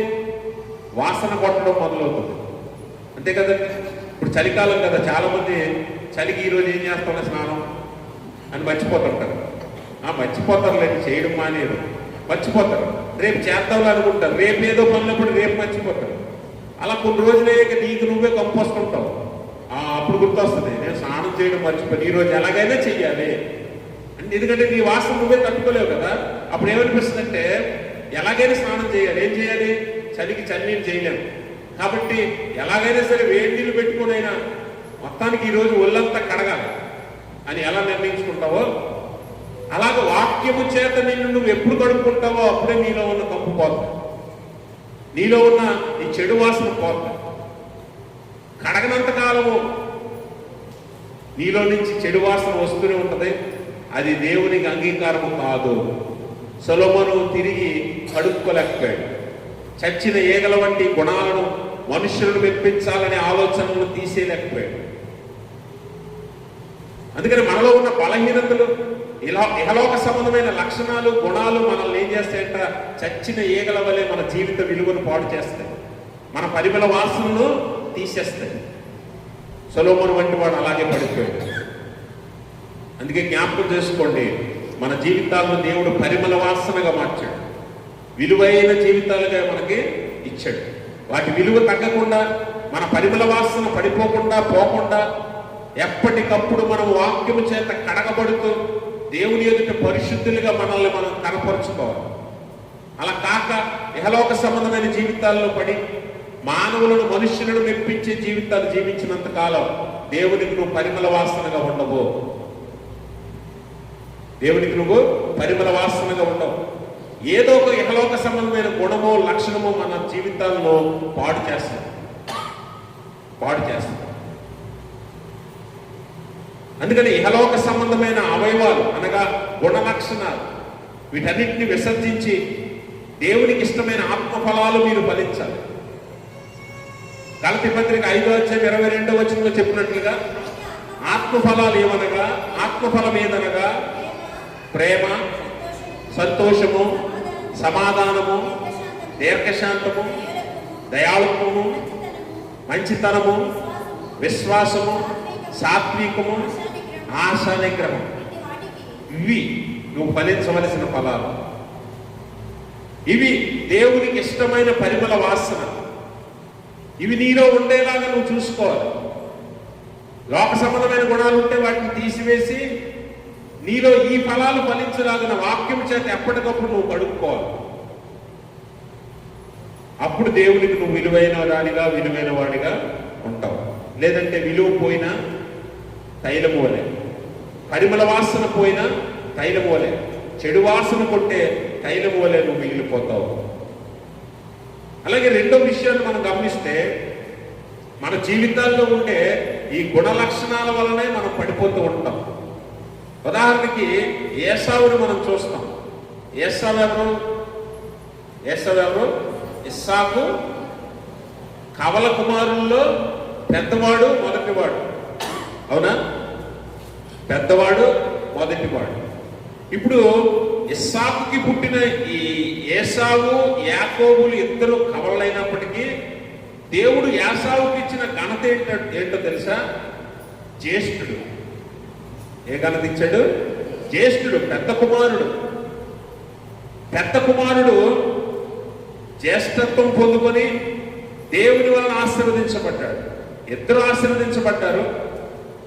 వాసన కొట్టడం మొదలవుతుంది. అంతే కదండి. ఇప్పుడు చలికాలం కదా, చాలా మంది చలికి ఈరోజు ఏం చేస్తాం స్నానం అని మర్చిపోతుంటారు. మర్చిపోతారులేండి, చేయడం మానేరు, మర్చిపోతారు. రేపు చేద్దాం అనుకుంటారు, రేపు ఏదో పనులప్పుడు రేపు మర్చిపోతారు. అలా కొన్ని రోజులే నీకు నువ్వే కంపోస్తుంటావు. అప్పుడు గుర్తొస్తుంది, నేను స్నానం చేయడం మర్చిపోయి ఈరోజు ఎలాగైనా చెయ్యాలి అంటే. ఎందుకంటే నీ వాసన నువ్వే తట్టుకోలేవు కదా. అప్పుడు ఏమనిపిస్తుందంటే, ఎలాగైనా స్నానం చేయాలి. ఏం చేయాలి? చలికి చన్నీళ్ళు చేయలేము కాబట్టి ఎలాగైనా సరే వేడి నీళ్ళు పెట్టుకునైనా మొత్తానికి ఈరోజు ఒళ్ళంతా కడగాలి అని ఎలా నిర్ణయించుకుంటావో, అలాగే వాక్యము చేత నిన్ను నువ్వు ఎప్పుడు కడుక్కుంటావో అప్పుడే నీలో ఉన్న కంపు పోతుంది, నీలో ఉన్న ఈ చెడు వాసన పోతుంది. కడగనంత కాలము నీలో నుంచి చెడు వాసన వస్తూనే ఉంటుంది. అది దేవునికి అంగీకారము కాదు. సొలొమోను తిరిగి కడుక్కోలేకపోయాడు. చచ్చిన ఈగల వంటి గుణాలను మనుషులను మెప్పించాలనే ఆలోచనలను తీసేయలేకపోయాడు. అందుకని మనలో ఉన్న బలహీనతలు, ఇహలోక సంబంధమైన లక్షణాలు, గుణాలు మనల్ని ఏం చేస్తాయంట? చచ్చిన ఈగల వలె మన జీవిత విలువను పాడు చేస్తాయి, మన పరిమళ వాసనను తీసేస్తాయి. సొలొమోను వంటి వాడు అలాగే పడిపోయాడు. అందుకే జ్ఞాపకం చేసుకోండి, మన జీవితాలను దేవుడు పరిమళ వాసనగా మార్చాడు, విలువైన జీవితాలుగా మనకి ఇచ్చాడు. వాటి విలువ తగ్గకుండా, మన పరిమళ వాసన పడిపోకుండా పోకుండా ఎప్పటికప్పుడు మనం వాక్యము చేత కడగబడుతూ దేవుని ఎదుట పరిశుద్ధులుగా మనల్ని మనం కనపరుచుకోవాలి. అలా కాక ఇహలోక సంబంధమైన జీవితాల్లో పడి మానవులను, మనుష్యులను మెప్పించే జీవితాలు జీవించినంత కాలం దేవునికి నువ్వు పరిమళ వాసనగా ఉండవు. దేవునికి నువ్వు పరిమళ వాసనగా ఉండవు. ఏదో ఒక ఇహలోక సంబంధమైన గుణమో లక్షణమో మన జీవితాల్లో పాడు చేస్తాం. అందుకని ఇహలోక సంబంధమైన అవయవాలు అనగా గుణ లక్షణాలు, వీటన్నిటిని విసర్జించి దేవునికి ఇష్టమైన ఆత్మఫలాలు మీరు ఫలించాలి. గలతీ పత్రిక 5:22 చెప్పినట్లుగా ఆత్మఫలాలు ఏమనగా, ఆత్మఫలం ఏదనగా ప్రేమ, సంతోషము, సమాధానము, దీర్ఘశాంతము, దయాళుత్వము, మంచితనము, విశ్వాసము, సాత్వికము, ఆశా నిగ్రహం. ఇవి నువ్వు ఫలించవలసిన ఫలాలు. ఇవి దేవునికి ఇష్టమైన పరిమళ వాసన. ఇవి నీలో ఉండేలాగా నువ్వు చూసుకోవాలి. లోక సంబంధమైన గుణాలు ఉంటే వాటిని తీసివేసి నీలో ఈ ఫలాలు ఫలించలాగిన వాక్యం చేత ఎప్పటికప్పుడు నువ్వు కడుక్కోవాలి. అప్పుడు దేవునికి నువ్వు విలువైన వాడిగా, విలువైన వాడిగా ఉంటావు. లేదంటే విలువ పోయినా తైలము వలె, పరిమళ వాసన పోయినా తైలము వలె, చెడు వాసన కొట్టే తైలము వలె నువ్వు మిగిలిపోతావు. అలాగే రెండో విషయాన్ని మనం గమనిస్తే, మన జీవితాల్లో ఉండే ఈ గుణ లక్షణాల వలనే మనం పడిపోతూ ఉంటాం. ఉదాహరణకి ఏసావుని మనం చూస్తాం. ఏసావు ఎవరు? ఇస్సాకు కవల కుమారుల్లో పెద్దవాడు, మొదటివాడు. అవునా? పెద్దవాడు, మొదటివాడు. ఇప్పుడు ఇస్సాకుకి పుట్టిన ఈ ఏసావు, యాకోబులు ఇద్దరు కవలైనప్పటికీ దేవుడు ఏసావుకి ఇచ్చిన ఘనత ఏంటో తెలుసా? జ్యేష్ఠుడు. ఏ ఘనత ఇచ్చాడు? జ్యేష్ఠుడు, పెద్ద కుమారుడు. పెద్ద కుమారుడు జ్యేష్ఠత్వం పొందుకొని దేవుని వలన ఆశీర్వదించబడ్డాడు. ఇద్దరు ఆశీర్వదించబడ్డారు.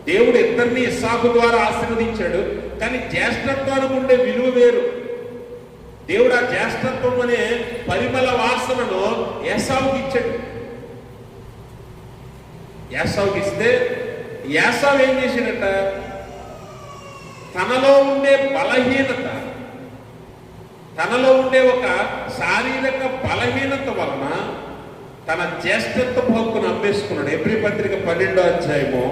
దేవుడు ఇద్దరిని ఇస్సాకు ద్వారా ఆశీర్వదించాడు. కానీ జ్యేష్ఠత్వానికి ఉండే విలువ వేరు. దేవుడు ఆ జ్యేష్ఠత్వం అనే పరిమళ వాసనను ఏసావుకి ఇచ్చాడు. ఏసావుకి ఇస్తే ఏసావు ఏం చేశాడట? తనలో ఉండే బలహీనత, తనలో ఉండే ఒక శారీరక బలహీనత వలన తన జ్యేష్ఠత్వ హక్కును అమ్మేసుకున్నాడు. ఎబ్రీ పత్రిక 12వ అధ్యాయము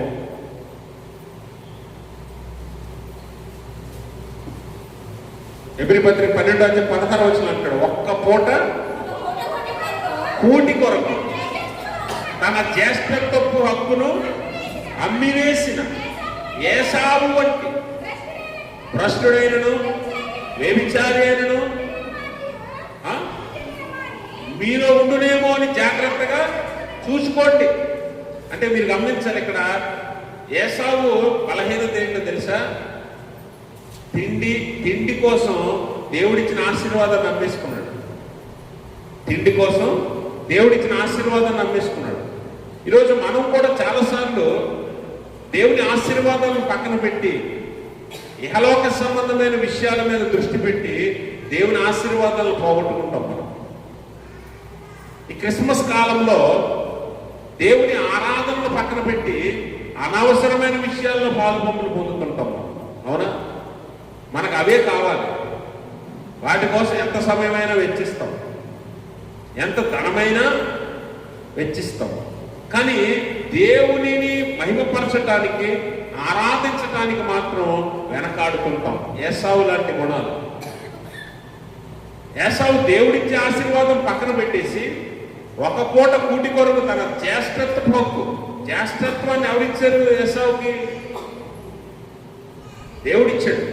16వ వచనం అంటాడు, ఒక్క పూట కూటి కొరకు తన జ్యేష్ఠత్వపు హక్కును అమ్మివేసిన ఏసావు వంటి భ్రష్టుడైనను వ్యభిచారి అయినను మీలో ఉండునేమో అని జాగ్రత్తగా చూసుకోండి. అంటే మీరు గమనించాలి, ఇక్కడ ఏసావు బలహీనత ఏంటో తెలుసా? తిండి కోసం దేవుడిచ్చిన ఆశీర్వాదాన్ని అమ్మేసుకున్నాడు. తిండి కోసం దేవుడిచ్చిన ఆశీర్వాదాన్ని అమ్మేసుకున్నాడు. ఈరోజు మనం కూడా చాలాసార్లు దేవుని ఆశీర్వాదాలను పక్కన పెట్టి ఇహలోక సంబంధమైన విషయాల మీద దృష్టి పెట్టి దేవుని ఆశీర్వాదాలను పోగొట్టుకుంటాం. మనం ఈ క్రిస్మస్ కాలంలో దేవుని ఆరాధనలు పక్కన పెట్టి అనవసరమైన విషయాల్లో పాలుపొమ్ములు పొందుతుంటాం. అవునా? మనకు అవే కావాలి. వాటి కోసం ఎంత సమయమైనా వెచ్చిస్తాం, ఎంత ధనమైనా వెచ్చిస్తాం. కానీ దేవునిని మహిమపరచటానికి, ఆరాధించటానికి మాత్రం వెనకాడుతుంటాం. ఏసావు లాంటి గుణాలు. ఏసావు దేవుడిచ్చే ఆశీర్వాదం పక్కన పెట్టేసి ఒక పూట కూటి కొరకు తన జ్యేష్ఠత్వ హక్కు, జ్యేష్ఠత్వాన్ని ఎవరిచ్చారు? ఏసావుకి దేవుడిచ్చాడు.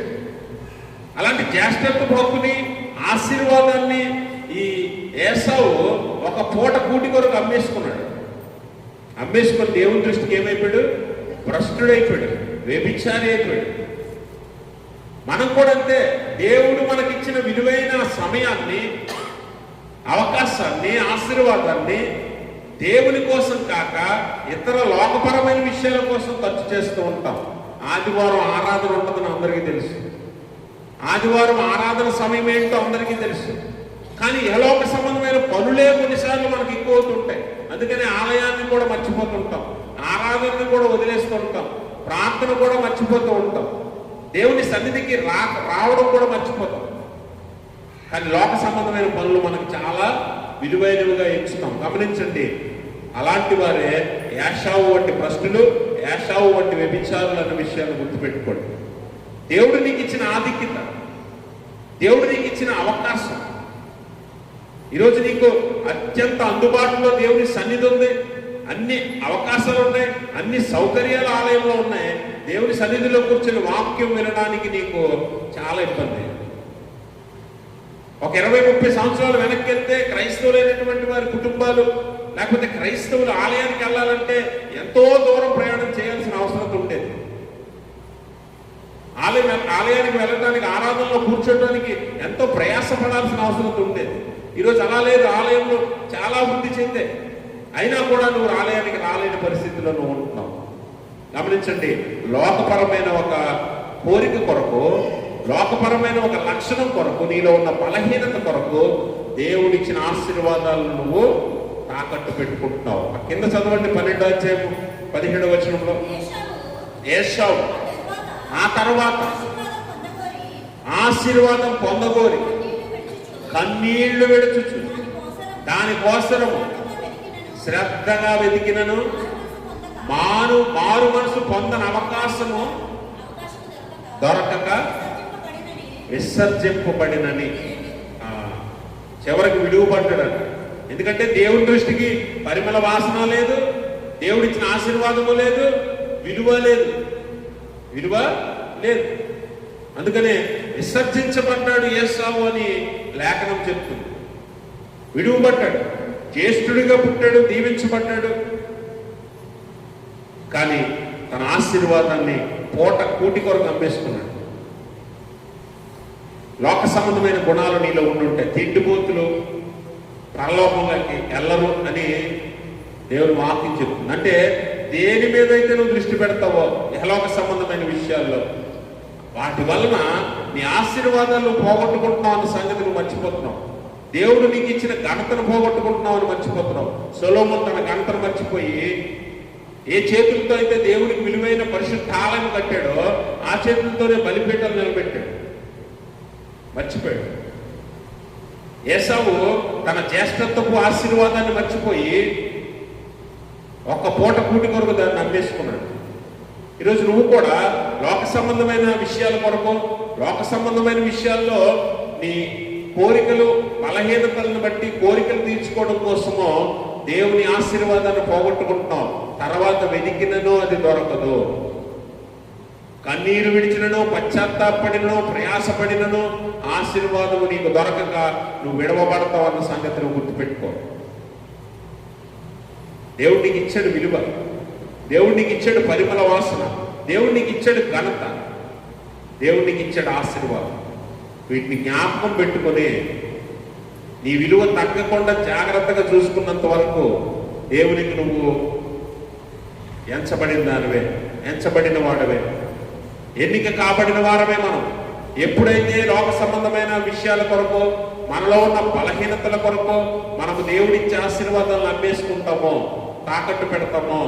అలాంటి జ్యేష్ఠత్వ హక్కుని, ఆశీర్వాదాన్ని ఈ ఏసావు ఒక పూట కూటి కొరకు అమ్మేసుకున్నాడు. అమ్మేసుకొని దేవుని దృష్టికి ఏమైపోయాడు? భ్రష్టుడైపోయాడు, వ్యభిచారి అయిపోయాడు. మనం కూడా అంతే. దేవుడు మనకిచ్చిన విలువైన సమయాన్ని, అవకాశాన్ని, ఆశీర్వాదాన్ని దేవుని కోసం కాక ఇతర లోకపరమైన విషయాల కోసం ఖర్చు చేస్తూ ఉంటాం. ఆదివారం ఆరాధన ఉంటుందని అందరికీ తెలుసు. ఆదివారం ఆరాధన సమయం ఏంటో అందరికీ తెలుసు. కానీ ఇహలోక సంబంధమైన పనులే కొన్నిసార్లు మనకి ఎక్కువ అవుతుంటాయి. అందుకని ఆలయాన్ని కూడా మర్చిపోతుంటాం, ఆరాధనని కూడా వదిలేస్తూ ఉంటాం, ప్రార్థన కూడా మర్చిపోతూ ఉంటాం, దేవుని సన్నిధికి రావడం కూడా మర్చిపోతాం. కానీ లోక సంబంధమైన పనులు మనకు చాలా విలువైనవిగా ఎంచుతాం. గమనించండి, అలాంటి వారే ఏసావు వంటి భ్రష్టులు, ఏసావు వంటి వ్యభిచారులు అన్న విషయాన్ని గుర్తుపెట్టుకోండి. దేవుడు నీకు ఇచ్చిన ఆధిక్యత, దేవుడు నీకు ఇచ్చిన అవకాశం, ఈరోజు నీకు అత్యంత అందుబాటులో దేవుని సన్నిధి ఉంది, అన్ని అవకాశాలు ఉన్నాయి, అన్ని సౌకర్యాలు ఆలయంలో ఉన్నాయి. దేవుని సన్నిధిలో కూర్చొని వాక్యం వినడానికి నీకు చాలా ఇబ్బంది. ఒక 20-30 సంవత్సరాలు వెనక్కి వెళ్తే క్రైస్తవులైనటువంటి వారి కుటుంబాలు, లేకపోతే క్రైస్తవులు ఆలయానికి వెళ్ళాలంటే ఎంతో దూరం ప్రయాణం చేయాల్సిన అవసరం ఉండేది. ఆలయానికి వెళ్ళడానికి, ఆరాధనలో కూర్చోడానికి ఎంతో ప్రయాసపడాల్సిన అవసరం ఉండేది. ఈరోజు అలా లేదు. ఆలయంలో చాలా వృద్ధి చెందే, అయినా కూడా నువ్వు ఆలయానికి రాలేని పరిస్థితిలో నువ్వు ఉంటున్నావు. గమనించండి, లోకపరమైన ఒక కోరిక కొరకు, లోకపరమైన ఒక లక్షణం కొరకు, నీలో ఉన్న బలహీనత కొరకు దేవుడిచ్చిన ఆశీర్వాదాలను నువ్వు తాకట్టు పెట్టుకుంటున్నావు. కింద చదవండి, 12వ అధ్యాయం 17వ వచనంలో. ఏసావు ఆ తర్వాత ఆశీర్వాదం పొందగోరి కన్నీళ్లు విడుచుచు దానికోసము శ్రద్ధగా వెతికినను మారు మనసు పొందని అవకాశము దొరకక విసర్జింపబడినని చివరికి విడువబడ్డాడు. ఎందుకంటే దేవుని దృష్టికి పరిమళ వాసన లేదు, దేవుడిచ్చిన ఆశీర్వాదము లేదు, విలువ లేదు. అందుకనే విసర్జించబడ్డాడు ఏసావు అని లేఖనం చెప్తుంది. విడువబడ్డాడు, జ్యేష్ఠుడిగా పుట్టాడు, దీవించబడ్డాడు. కానీ తన ఆశీర్వాదాన్ని కూటి కొరకు అమ్మేసుకున్నాడు. లోక సంబంధమైన గుణాలు నీలో ఉండుంటే తిండిపోతులు పరలోకంలోకి వెళ్ళరు అని దేవుడు వాక్యం చెప్తుంది. అంటే దేని మీద అయితే నువ్వు దృష్టి పెడతావో యహలోక సంబంధమైన విషయాల్లో, వాటి వలన నీ ఆశీర్వాదాలు పోగొట్టుకుంటున్నావు అన్న సంగతి నువ్వు మర్చిపోతున్నావు. దేవుడు నీకు ఇచ్చిన ఘనతను పోగొట్టుకుంటున్నావు అని మర్చిపోతున్నావు. సొలొమోను తన ఘనతను మర్చిపోయి ఏ చేతులతో అయితే దేవుడికి విలువైన పరిశుద్ధ ఆలయం కట్టాడో ఆ చేతులతోనే బలిపీఠాలు నిలబెట్టాడు. మర్చిపోయాడు. ఏసావు తన జ్యేష్ఠత్వపు ఆశీర్వాదాన్ని మర్చిపోయి ఒక్క పూట కూటి కొరకు దాన్ని అమ్మేసుకున్నాడు. ఈరోజు నువ్వు కూడా లోక సంబంధమైన విషయాల కొరకు, లోక సంబంధమైన విషయాల్లో నీ కోరికలు బలహీనతలను బట్టి కోరికలు తీర్చుకోవడం కోసమో దేవుని ఆశీర్వాదాన్ని పోగొట్టుకుంటున్నావు. తర్వాత వెతికినను అది దొరకదు. కన్నీరు విడిచినను, పశ్చాత్తాపడినను, ప్రయాసపడినను ఆశీర్వాదము నీకు దొరకక నువ్వు విడవబడతావు అన్న సంగతి నువ్వు గుర్తుపెట్టుకో. దేవుడు నీకు ఇచ్చాడు విలువ, దేవుడు నీకు ఇచ్చాడు పరిమళ వాసన, దేవుడు నీకు ఇచ్చాడు ఘనత, దేవుడు నీకు ఇచ్చాడు ఆశీర్వాదం. వీటిని జ్ఞాపకం పెట్టుకొని నీ విలువ తగ్గకుండా జాగ్రత్తగా చూసుకున్నంత వరకు దేవునికి నువ్వు ఎంచబడిన దానివే, ఎంచబడిన వాడవే, ఎన్నిక కాబడిన వారమే. మనం ఎప్పుడైతే లోక సంబంధమైన విషయాల కొరకు, మనలో ఉన్న బలహీనతల కొరకు మనము దేవుడిచ్చే ఆశీర్వాదాలను అమ్మేసుకుంటామో, తాకట్టు పెడతామో,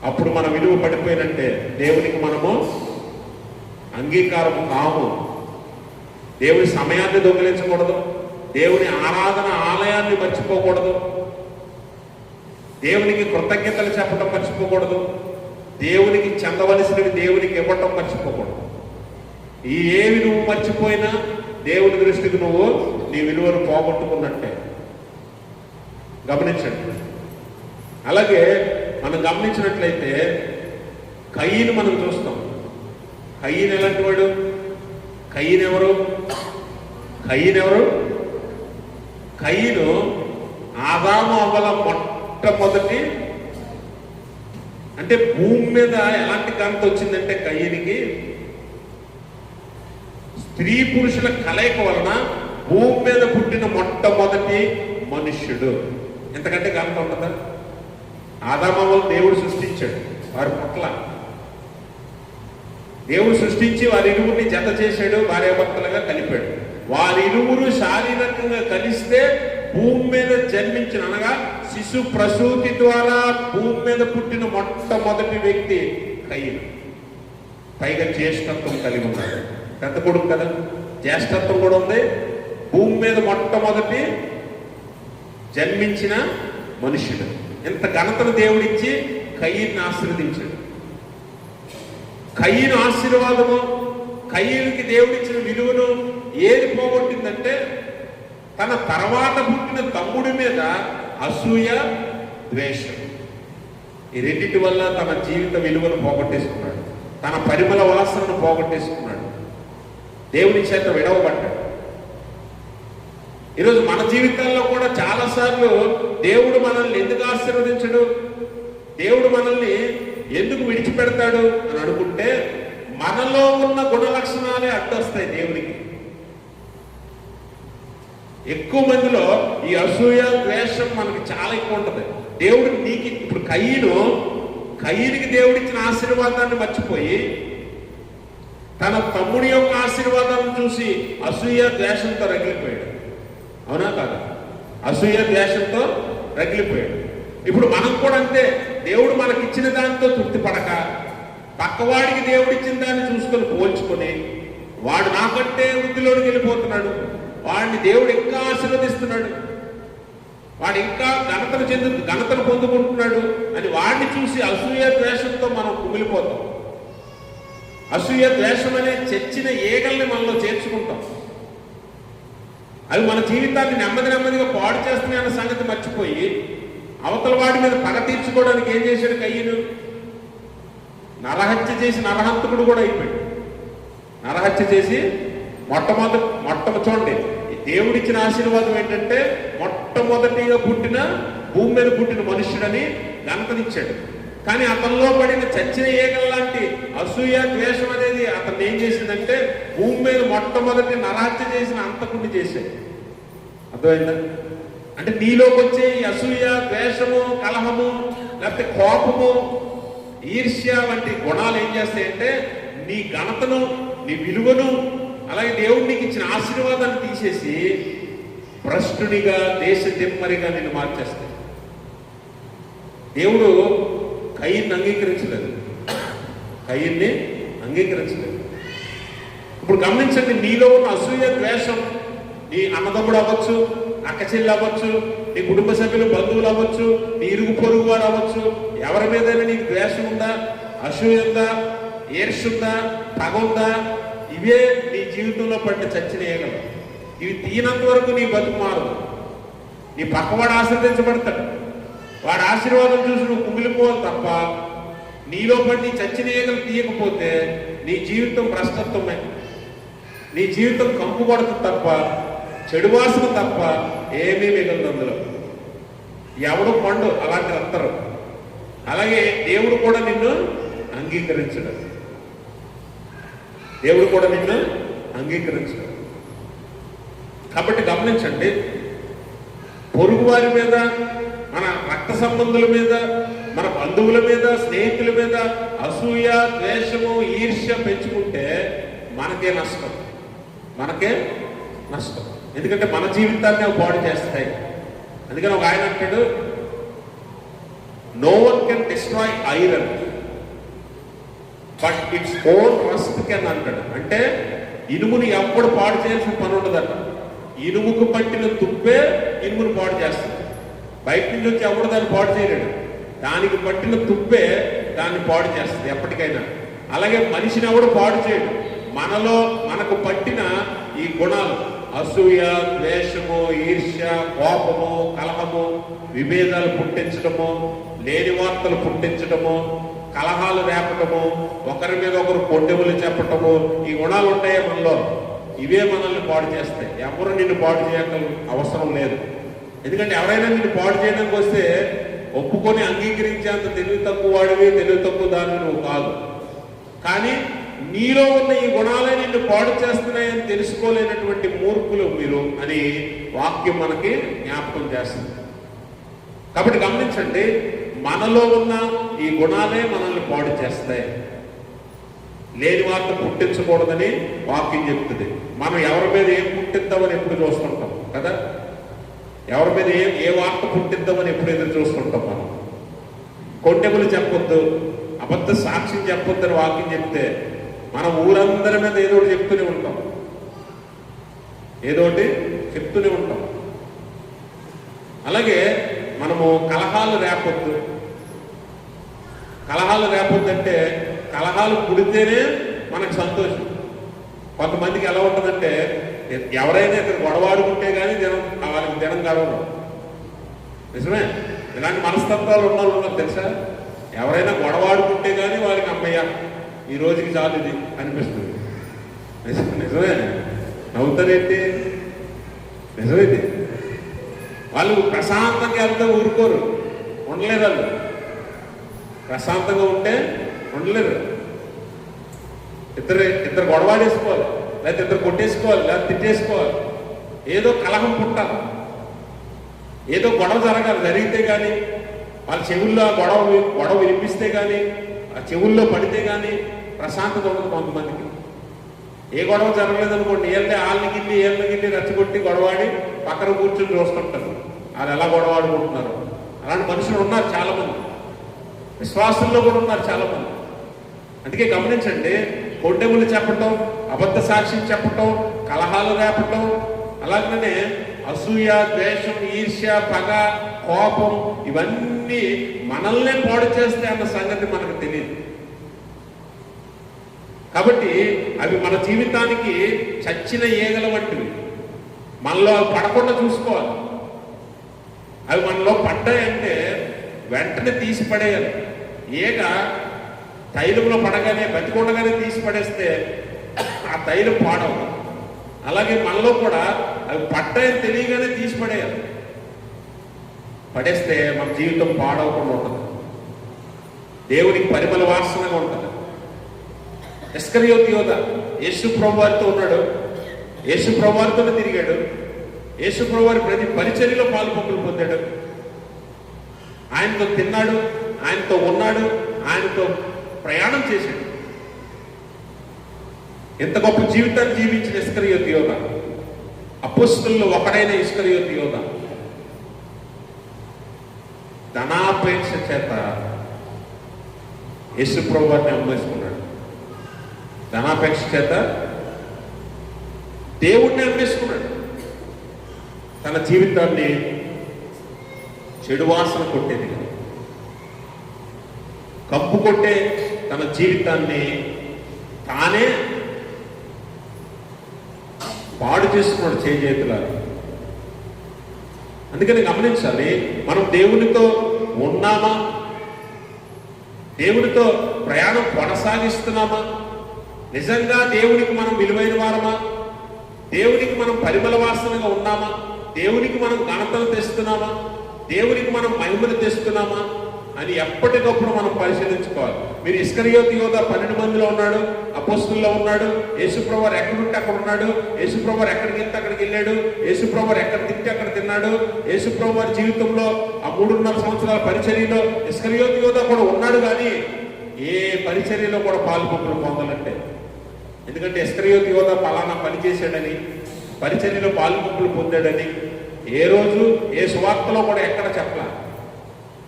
అప్పుడు మన విలువ పడిపోయినట్టే. దేవునికి మనము అంగీకారము కాము. దేవుని సమయాన్ని దొంగిలించకూడదు, దేవుని ఆరాధన ఆలయాన్ని మర్చిపోకూడదు, దేవునికి కృతజ్ఞతలు చెప్పడం మర్చిపోకూడదు, దేవునికి చెందవలసినవి దేవునికి ఇవ్వటం మర్చిపోకూడదు. ఈ ఏవి నువ్వు మర్చిపోయినా దేవుని దృష్టికి నువ్వు నీ విలువను పోగొట్టుకున్నట్టే. గమనించండి. అలాగే మనం గమనించినట్లయితే కయీను మనం చూస్తాం. కయీను ఎలాంటి వాడు? కయీను ఎవరు? కయీను ఆదాము అవ్వల మొట్టమొదటి, అంటే భూమి మీద ఎలాంటి ఘనత వచ్చిందంటే కయీనికి స్త్రీ పురుషుల కలయిక వలన భూమి మీద పుట్టిన మొట్టమొదటి మనుష్యుడు. ఎంతకంటే ఘనత ఉంటుందా? ఆదామవ్వలు దేవుడు సృష్టించాడు, వారి పట్ల దేవుడు సృష్టించి వారి ఇరువురిని జత చేశాడు, భార్యాభర్తలుగా కలిపాడు. వారిరువురు శారీరకంగా కలిస్తే భూమి మీద జన్మించిన, అనగా శిశు ప్రసూతి ద్వారా భూమి మీద పుట్టిన మొట్టమొదటి వ్యక్తి కయీను. పైగా జ్యేష్ఠత్వం కలిగి ఉన్నాడు. పెద్ద కొడుకు కదా, జ్యేష్ఠత్వం కూడా ఉంది. భూమి మీద మొట్టమొదటి జన్మించిన మనుషుడు. ఇంత ఘనతను దేవుడిచ్చి కయీను ఆశీర్వదించాడు. కయీను ఆశీర్వాదము, కయీనుకి దేవుడిచ్చిన విలువను ఏది పోగొట్టిందంటే తన తర్వాత పుట్టిన తమ్ముడి మీద అసూయ, ద్వేషం. ఈ రెండింటి వల్ల తన జీవిత విలువను పోగొట్టేసుకున్నాడు, తన పరిమళ వాసనను పోగొట్టేసుకున్నాడు, దేవుని చేత విడవబడ్డాడు. ఈరోజు మన జీవితాల్లో కూడా చాలాసార్లు దేవుడు మనల్ని ఎందుకు ఆశీర్వదించడు, దేవుడు మనల్ని ఎందుకు విడిచిపెడతాడు అని అనుకుంటే మనలో ఉన్న గుణ లక్షణాలే అడ్డొస్తాయి దేవునికి. ఎక్కువ మందిలో ఈ అసూయ, ద్వేషం మనకి చాలా ఎక్కువ ఉంటుంది. దేవుడు నీకు ఇప్పుడు కయీనుకి దేవుడిచ్చిన ఆశీర్వాదాన్ని మర్చిపోయి తన తమ్ముడి యొక్క ఆశీర్వాదాలను చూసి అసూయ, ద్వేషంతో రగిలిపోయాడు. అవునా కాదా? అసూయ, ద్వేషంతో రగిలిపోయాడు. ఇప్పుడు మనం కూడా అంతే. దేవుడు మనకిచ్చిన దానితో తృప్తి పడక పక్కవాడికి దేవుడిచ్చిన దాన్ని చూసుకొని పోల్చుకొని వాడు నాకంటే వృద్ధిలోకి వెళ్ళిపోతున్నాడు, వాడిని దేవుడు ఇంకా ఆశీర్వదిస్తున్నాడు, వాడు ఇంకా ఘనతను పొందుకుంటున్నాడు అని వాడిని చూసి అసూయ ద్వేషంతో మనం కుమిలిపోతాం. అసూయ ద్వేషం అనే చచ్చిన ఈగల్ని మనలో చేర్చుకుంటాం. అవి మన జీవితాన్ని నెమ్మదిగా పాడు చేస్తున్నాయన్న సంగతి మర్చిపోయి అవతల వాడి మీద పగ తీర్చుకోవడానికి ఏం చేశాడు కయ్యను? నరహత్య చేసి నరహంతకుడు కూడా అయిపోయాడు. నరహత్య చేసి చూడండి, దేవుడిచ్చిన ఆశీర్వాదం ఏంటంటే మొట్టమొదటిగా భూమి మీద పుట్టిన మనుష్యుడని ఘనతనిచ్చాడు. కానీ అతనిలో పడిన చచ్చిన ఈగల లాంటి అసూయ ద్వేషం అనేది అతను ఏం చేసిందంటే భూమి మీద మొట్టమొదటి నరహత్య చేసిన అంతకుడిని చేశాడు. అర్థమైందా? అంటే నీలోకి వచ్చే ఈ అసూయ, ద్వేషము, కలహము, లేకపోతే కోపము, ఈర్ష్య వంటి గుణాలు ఏం చేస్తాయంటే నీ ఘనతను, నీ విలువను, అలాగే దేవుడు నీకు ఇచ్చిన ఆశీర్వాదాన్ని తీసేసి భ్రష్టునిగా, దేశ దిమ్మరిగా నిన్ను మార్చేస్తాయి. దేవుడు కయ్యన్ని అంగీకరించలేదు. ఇప్పుడు గమనించండి, నీలో ఉన్న అసూయ ద్వేషం నీ అన్నదమ్ముడు అవ్వచ్చు, అక్క చెల్లి అవ్వచ్చు, నీ కుటుంబ సభ్యులు, బంధువులు అవ్వచ్చు, నీ ఇరుగు పొరుగు వారు అవ్వచ్చు, ఎవరి మీదైనా నీకు ద్వేషం ఉందా, అసూయ ఉందా, ఈర్ష్య ఉందా, పగ ఉందా, ఇవే నీ జీవితంలో పడిన చచ్చిన ఈగలు. ఇవి తీయనంత వరకు నీ బతుకు మారదు. నీ పక్కవాడు ఆశీర్వదించబడతాడు, వాడి ఆశీర్వాదం చూసి నువ్వు కుమిలిపోవాలి తప్ప నీలో పడి చచ్చిన ఈగలు తీయకపోతే నీ జీవితం భ్రష్టత్వమే, నీ జీవితం కంపు కొడుతుంది తప్ప, చెడు వాసన తప్ప ఏమీ మిగలదు అందులో. ఎవడు పండు అలాంటి అందరు. అలాగే దేవుడు కూడా నిన్ను అంగీకరించడు. కాబట్టి గమనించండి, పొరుగు వారి మీద, మన రక్త సంబంధుల మీద, మన బంధువుల మీద, స్నేహితుల మీద అసూయ, ద్వేషము, ఈర్ష్య పెంచుకుంటే మనకే నష్టం. ఎందుకంటే మన జీవితాన్ని అవి పాడు చేస్తాయి. అందుకని ఒక ఆయన అంటాడు, no one can destroy iron but its own rust can అంటాడు. అంటే ఇనుముని ఎప్పుడు పాడు చేయాల్సిన పని ఉండదట. ఇనుముకు పట్టిన తుప్పే ఇనుమును పాడు చేస్తుంది. బయట నుంచి వచ్చి ఎవడు దాన్ని పాడు చేయలేడు. దానికి పట్టిన తుప్పే దాన్ని పాడు చేస్తుంది ఎప్పటికైనా. అలాగే మనిషిని ఎవడు పాడు చేయడు. మనకు పట్టిన ఈ గుణాలు, అసూయ, ద్వేషము, ఈర్ష్య, కోపము, కలహము, విభేదాలు పుట్టించడము, లేని వార్తలు పుట్టించడము, కలహాలు రేపటము, ఒకరి మీద ఒకరు పొండెములు చెప్పటము, ఈ గుణాలు ఉంటాయే మనలో, ఇవే మనల్ని పాడు చేస్తాయి. ఎవరు నిన్ను పాడు చేయడం అవసరం లేదు. ఎందుకంటే ఎవరైనా నిన్ను పాడు చేయడానికి వస్తే ఒప్పుకొని అంగీకరించేంత తెలివి తక్కువ వాడివి, తెలివి తక్కువ దాన్ని నువ్వు కాదు. కానీ నీలో ఉన్న ఈ గుణాలే నిన్ను పాడు చేస్తున్నాయని తెలుసుకోలేనటువంటి మూర్ఖులు మీరు అని వాక్యం మనకి జ్ఞాపకం చేస్తుంది. కాబట్టి గమనించండి, మనలో ఉన్న ఈ గుణాలే మనల్ని పాడు చేస్తాయి. లేని వార్త పుట్టించకూడదని వాక్యం చెప్తుంది. మనం ఎవరి మీద ఏం పుట్టిద్దామని ఎప్పుడు చూస్తుంటాం కదా. ఎవరి మీద ఏ వార్త పుట్టిద్దామని ఎప్పుడు ఎదురు చూస్తుంటాం. మనం కొండెములు చెప్పొద్దు, అబద్ధ సాక్ష్యం చెప్పొద్దు అని వాక్యం చెప్తే మనం ఊరందరి మీద ఏదో ఒకటి చెప్తూనే ఉంటాం. అలాగే మనము కలహాలు రేపొద్దు అంటే కలహాలు పుడితేనే మనకు సంతోషం. కొంతమందికి ఎలా ఉంటుందంటే ఎవరైనా ఇక్కడ గొడవాడుకుంటే కానీ వాళ్ళకి దినం గడవదు. నిజమే, ఇలాంటి మనస్తత్వాలు ఉన్న వాళ్ళు ఉన్నారు తెలుసా. ఎవరైనా గొడవాడుకుంటే కానీ వాళ్ళకి అమ్మయ్య ఈ రోజుకి చాలు ఇది అనిపిస్తుంది. నిజమే, నవ్వుతారేంటి? నిజమైతే వాళ్ళు ప్రశాంతంగా వెళ్తే ఊరుకోరు, ఉండలేరు. వాళ్ళు ప్రశాంతంగా ఉంటే ఉండలేరు. ఇద్దరు గొడవాడేసుకోవాలి, లేకపోతే ఇద్దరు కొట్టేసుకోవాలి, లేకపోతే తిట్టేసుకోవాలి. ఏదో కలహం పుట్టాలి, ఏదో గొడవ జరిగితే కానీ, వాళ్ళ చెవుల్లో గొడవ వినిపిస్తే కానీ, ఆ చెవుల్లో పడితే కానీ ప్రశాంతత ఉండదు కొంతమందికి. ఏ గొడవ జరగలేదనుకోండి, వాళ్ళని గిల్లి రచ్చగొట్టి గొడవాడి పక్కన కూర్చొని చూస్తుంటారు వాళ్ళు ఎలా గొడవాడుకుంటున్నారు. అలాంటి మనుషులు ఉన్నారు చాలామంది, విశ్వాసంలో కూడా ఉన్నారు చాలామంది. అందుకే గమనించండి, కొండెములు చెప్పటం, అబద్ధ సాక్ష్యం చెప్పటం, కలహాలు రేపటం, అలాగనే అసూయ, ద్వేషం, ఈర్ష్య, పగ, కోపం ఇవన్నీ మనల్నే పాడు చేస్తే అన్న సంగతి మనకు తెలియదు. కాబట్టి అవి మన జీవితానికి చచ్చిన ఈగల వంటివి. మనలో అవి పడకుండా చూసుకోవాలి. అవి మనలో పడ్డాయంటే వెంటనే తీసి పడేయాలి. ఈగ తైలంలో పడగానే బతికొండగానే తీసి పడేస్తే ఆ తైలం పాడవు. అలాగే మనలో కూడా అవి పడ్డాయని తెలియగానే తీసి పడేయాలి. పడేస్తే మన జీవితం పాడవకుండా ఉంటుంది, దేవునికి పరిమళ వాసనగా ఉంటుంది. ఇస్కరియోతు యోధ యేసు ప్రభువారితో ఉన్నాడు, యేసు ప్రభువారితోనే తిరిగాడు, యేసు ప్రభువారి ప్రతి పరిచర్యలో పాలుపంపులు పొందాడు, ఆయనతో తిన్నాడు, ఆయనతో ఉన్నాడు, ఆయనతో ప్రయాణం చేశాడు. ఎంత గొప్ప జీవితాన్ని జీవించిన ఇస్కరియోతు యోధ, అపోస్తలుల్లో ఒకడైన ఇస్కరియోతు యోధ ధనాపేక్ష చేత యేసు ప్రభువారిని అమ్మేసుకున్నాడు. ధనాపేక్ష చేత దేవుణ్ణి అమ్మేసుకున్నాడు. తన జీవితాన్ని చెడు వాసన కొట్టేది, కంపు కొట్టే తన జీవితాన్ని తానే పాడు చేసుకున్నాడు చేతులారా. అందుకని గమనించాలి, మనం దేవునితో ఉన్నామా, దేవునితో ప్రయాణం కొనసాగిస్తున్నామా, నిజంగా దేవునికి మనం విలువైన వారమా, దేవునికి మనం పరిమళ వాసనగా ఉన్నామా, దేవునికి మనం ఘనతను తెస్తున్నామా, దేవునికి మనం మహిమను తెస్తున్నామా అని ఎప్పటికప్పుడు మనం పరిశీలించుకోవాలి. మీరు ఇస్కరియోతు యోధ 12 మందిలో ఉన్నాడు, అపోస్తలుల్లో ఉన్నాడు, యేసుప్రభువారు ఎక్కడుంటే అక్కడ ఉన్నాడు, యేసుప్రభువారు ఎక్కడికి వెళ్తే అక్కడికి వెళ్ళాడు, యేసుప్రభువారు ఎక్కడ తింటే అక్కడ తిన్నాడు. యేసుప్రభువారి జీవితంలో ఆ 3.5 సంవత్సరాల పరిచర్యలో ఇస్కరియోతు యోధ కూడా ఉన్నాడు, కానీ ఏ పరిచర్యలో కూడా పాలుపంపులు పొందాలంటే, ఎందుకంటే ఇస్కరియోతు యోధ పలానా పని చేశాడని, పరిచర్యలో పాలుపంపులు పొందాడని ఏ రోజు ఏ సువార్తలో కూడా ఎక్కడ చెప్పలా.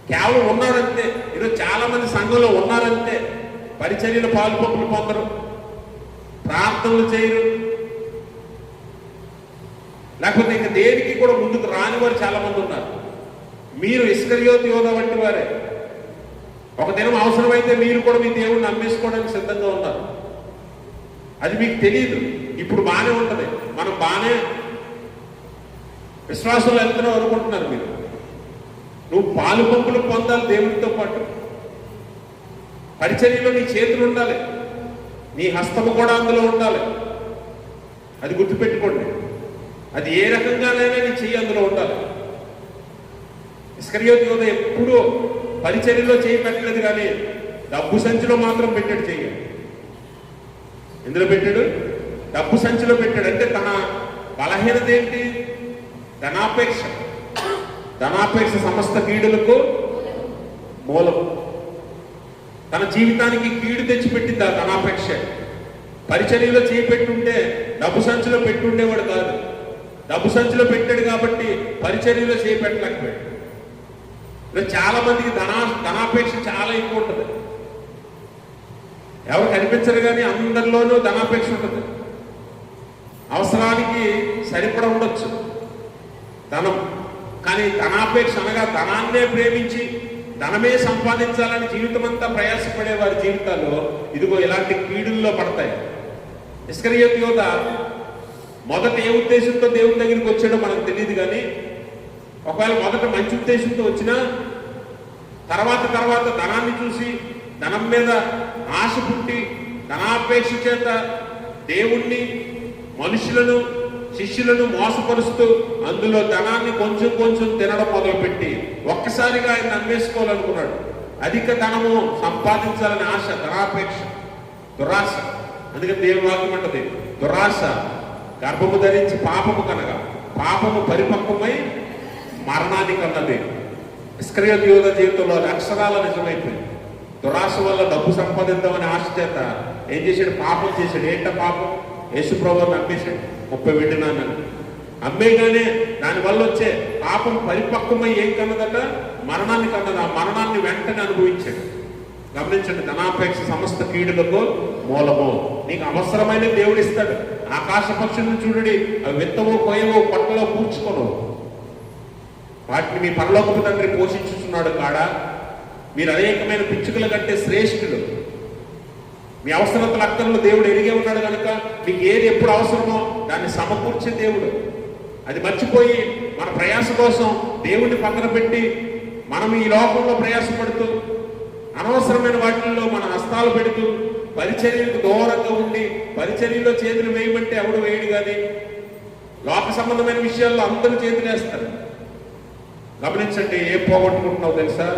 కేవలం ఉన్నారంతే. ఈరోజు చాలా మంది సంఘంలో ఉన్నారంతే, పరిచర్యలు పాలుపంపులు పొందరు, ప్రార్థనలు చేయరు, లేకపోతే ఇంకా దేనికి కూడా ముందుకు రాని వారు చాలా మంది ఉన్నారు. మీరు ఇస్కరియోతు యోధ వంటి వారే. ఒక దినం అవసరమైతే మీరు కూడా మీ దేవుడిని అమ్మేసుకోవడానికి సిద్ధంగా ఉన్నారు. అది మీకు తెలియదు. ఇప్పుడు బాగానే ఉంటుంది, మనం బాగానే విశ్వాసంలో వెళ్తున్నాం అనుకుంటున్నారు మీరు. నువ్వు పాలుపంపులు పొందాలి దేవుడితో పాటు. పరిచర్యలో నీ చేతులు ఉండాలి, నీ హస్తము కూడా అందులో ఉండాలి. అది గుర్తుపెట్టుకోండి. అది ఏ రకంగానైనా నీ చెయ్యి అందులో ఉండాలి. ఇస్కరియోతు యోధ ఎప్పుడూ పరిచర్యలో చేయి పెట్టలేదు, కానీ డబ్బు సంచిలో మాత్రం పెట్టాడు చెయ్యి. ఎందులో పెట్టాడు? డబ్బు సంచిలో పెట్టాడు. అంటే తన బలహీనత ఏంటి? ధనాపేక్ష. ధనాపేక్ష సమస్త కీడులకు మూలం. తన జీవితానికి కీడు తెచ్చిపెట్టింది ఆ ధనాపేక్ష. పరిచర్యలో చేపెట్టుంటే డబ్బు సంచిలో పెట్టుండేవాడు కాదు. డబ్బు సంచిలో పెట్టాడు కాబట్టి పరిచర్యలో చేపెట్టలేకపోయాడు. చాలా మందికి ధనాపేక్ష చాలా ఎక్కువ ఉంటుంది. ఎవరు కనిపించరు, కానీ అందరిలోనూ ధనాపేక్ష ఉంటుంది. అవసరానికి సరిపడ ఉండొచ్చు ధనం, కానీ ధనాపేక్ష అనగా ధనాన్నే ప్రేమించి ధనమే సంపాదించాలని జీవితం అంతా ప్రయాసపడే వారి జీవితాల్లో ఇదిగో ఇలాంటి కీడుల్లో పడతాయి. ఇస్కరియోతు యోధ మొదట ఏ ఉద్దేశంతో దేవుని దగ్గరికి వచ్చాడో మనకు తెలియదు, కానీ ఒకవేళ మొదట మంచి ఉద్దేశంతో వచ్చినా తర్వాత ధనాన్ని చూసి ధనం మీద ఆశ పుట్టి ధనాపేక్ష చేత దేవుణ్ణి, మనుషులను, శిష్యులను మోసపరుస్తూ అందులో ధనాన్ని కొంచెం తినడం మొదలుపెట్టి ఒక్కసారిగా ఆయన నమ్మేసుకోవాలనుకున్నాడు. అధిక ధనము సంపాదించాలని ఆశ, ధనాపేక్ష, దురాశ. అందుకని దేవుని వాక్యం అంటది, దురాశ గర్భము ధరించి పాపము కనగా పాపము పరిపక్వమై మరణానికి అన్నది. ఇస్కరియోతు యోధ జీవితంలో అక్షరాల నిజమైపోయింది. దురాశ వల్ల డబ్బు సంపాదిద్దామని ఆశ చేత ఏం చేశాడు? పాపం చేశాడు. ఏంట పాపం? యేసుప్రభువుని అమ్మేశాడు 30 వెండి నాణ్యాలు. అమ్మేగానే దానివల్ల వచ్చే పాపం పరిపక్వమై ఏం కన్నదట? మరణాన్ని కన్నది. ఆ మరణాన్ని వెంటనే అనుభవించాడు. గమనించండి, ధనాపేక్ష సమస్త కీడులకు మూలము. నీకు అవసరమైన దేవుడు ఇస్తాడు. ఆకాశ పక్షులను చూడండి, అవి విత్తవో కోయవో పొట్టలో కూర్చుకోను, వాటిని మీ పరలోకపు తండ్రి పోషించుతున్నాడు కాడా. మీరు అనేకమైన పిచ్చుకల కంటే శ్రేష్ఠులు. మీ అవసరతల అక్కర్లు దేవుడు ఎరిగే ఉన్నాడు కనుక మీకు ఏది ఎప్పుడు అవసరమో దాన్ని సమకూర్చే దేవుడు. అది మర్చిపోయి మన ప్రయాస కోసం దేవుడిని పక్కన పెట్టి మనం ఈ లోకంలో ప్రయాసపడుతూ అనవసరమైన వాటిల్లో మన హస్తాలు పెడుతూ పరిచర్యలకు దూరంగా ఉండి పరిచర్యలో చేతులు వేయమంటే ఎవడు వేయడు. కానీ లోక సంబంధమైన విషయాల్లో అందరూ చేతులు వేస్తారు. గమనించండి, ఏం పోగొట్టుకుంటున్నావు తెలుసా?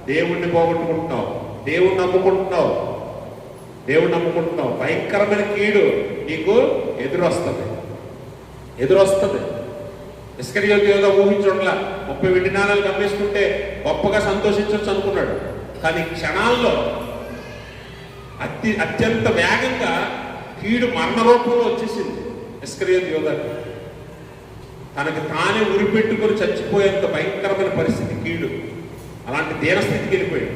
దేవుణ్ణి పోగొట్టుకుంటున్నావు, దేవుణ్ణి నమ్ముకుంటున్నావు. దేవుణ్ణి నమ్ముకుంటున్నావు, భయంకరమైన కీడు నీకు ఎదురొస్తుంది. ఇస్కరియోతు యోధ ఊహించడంలా 30 వెండి నాణాలు అమ్మేసుకుంటే గొప్పగా సంతోషించవచ్చు అనుకున్నాడు. కానీ క్షణాల్లో అత్యంత వేగంగా కీడు మరణ రూపంలో వచ్చేసింది ఇస్కరియోతు యోధకు. తనకి తానే ఉరిపెట్టుకొని చచ్చిపోయేంత భయంకరమైన పరిస్థితి కీడు. అలాంటి దీనస్థితికి వెళ్ళిపోయాడు.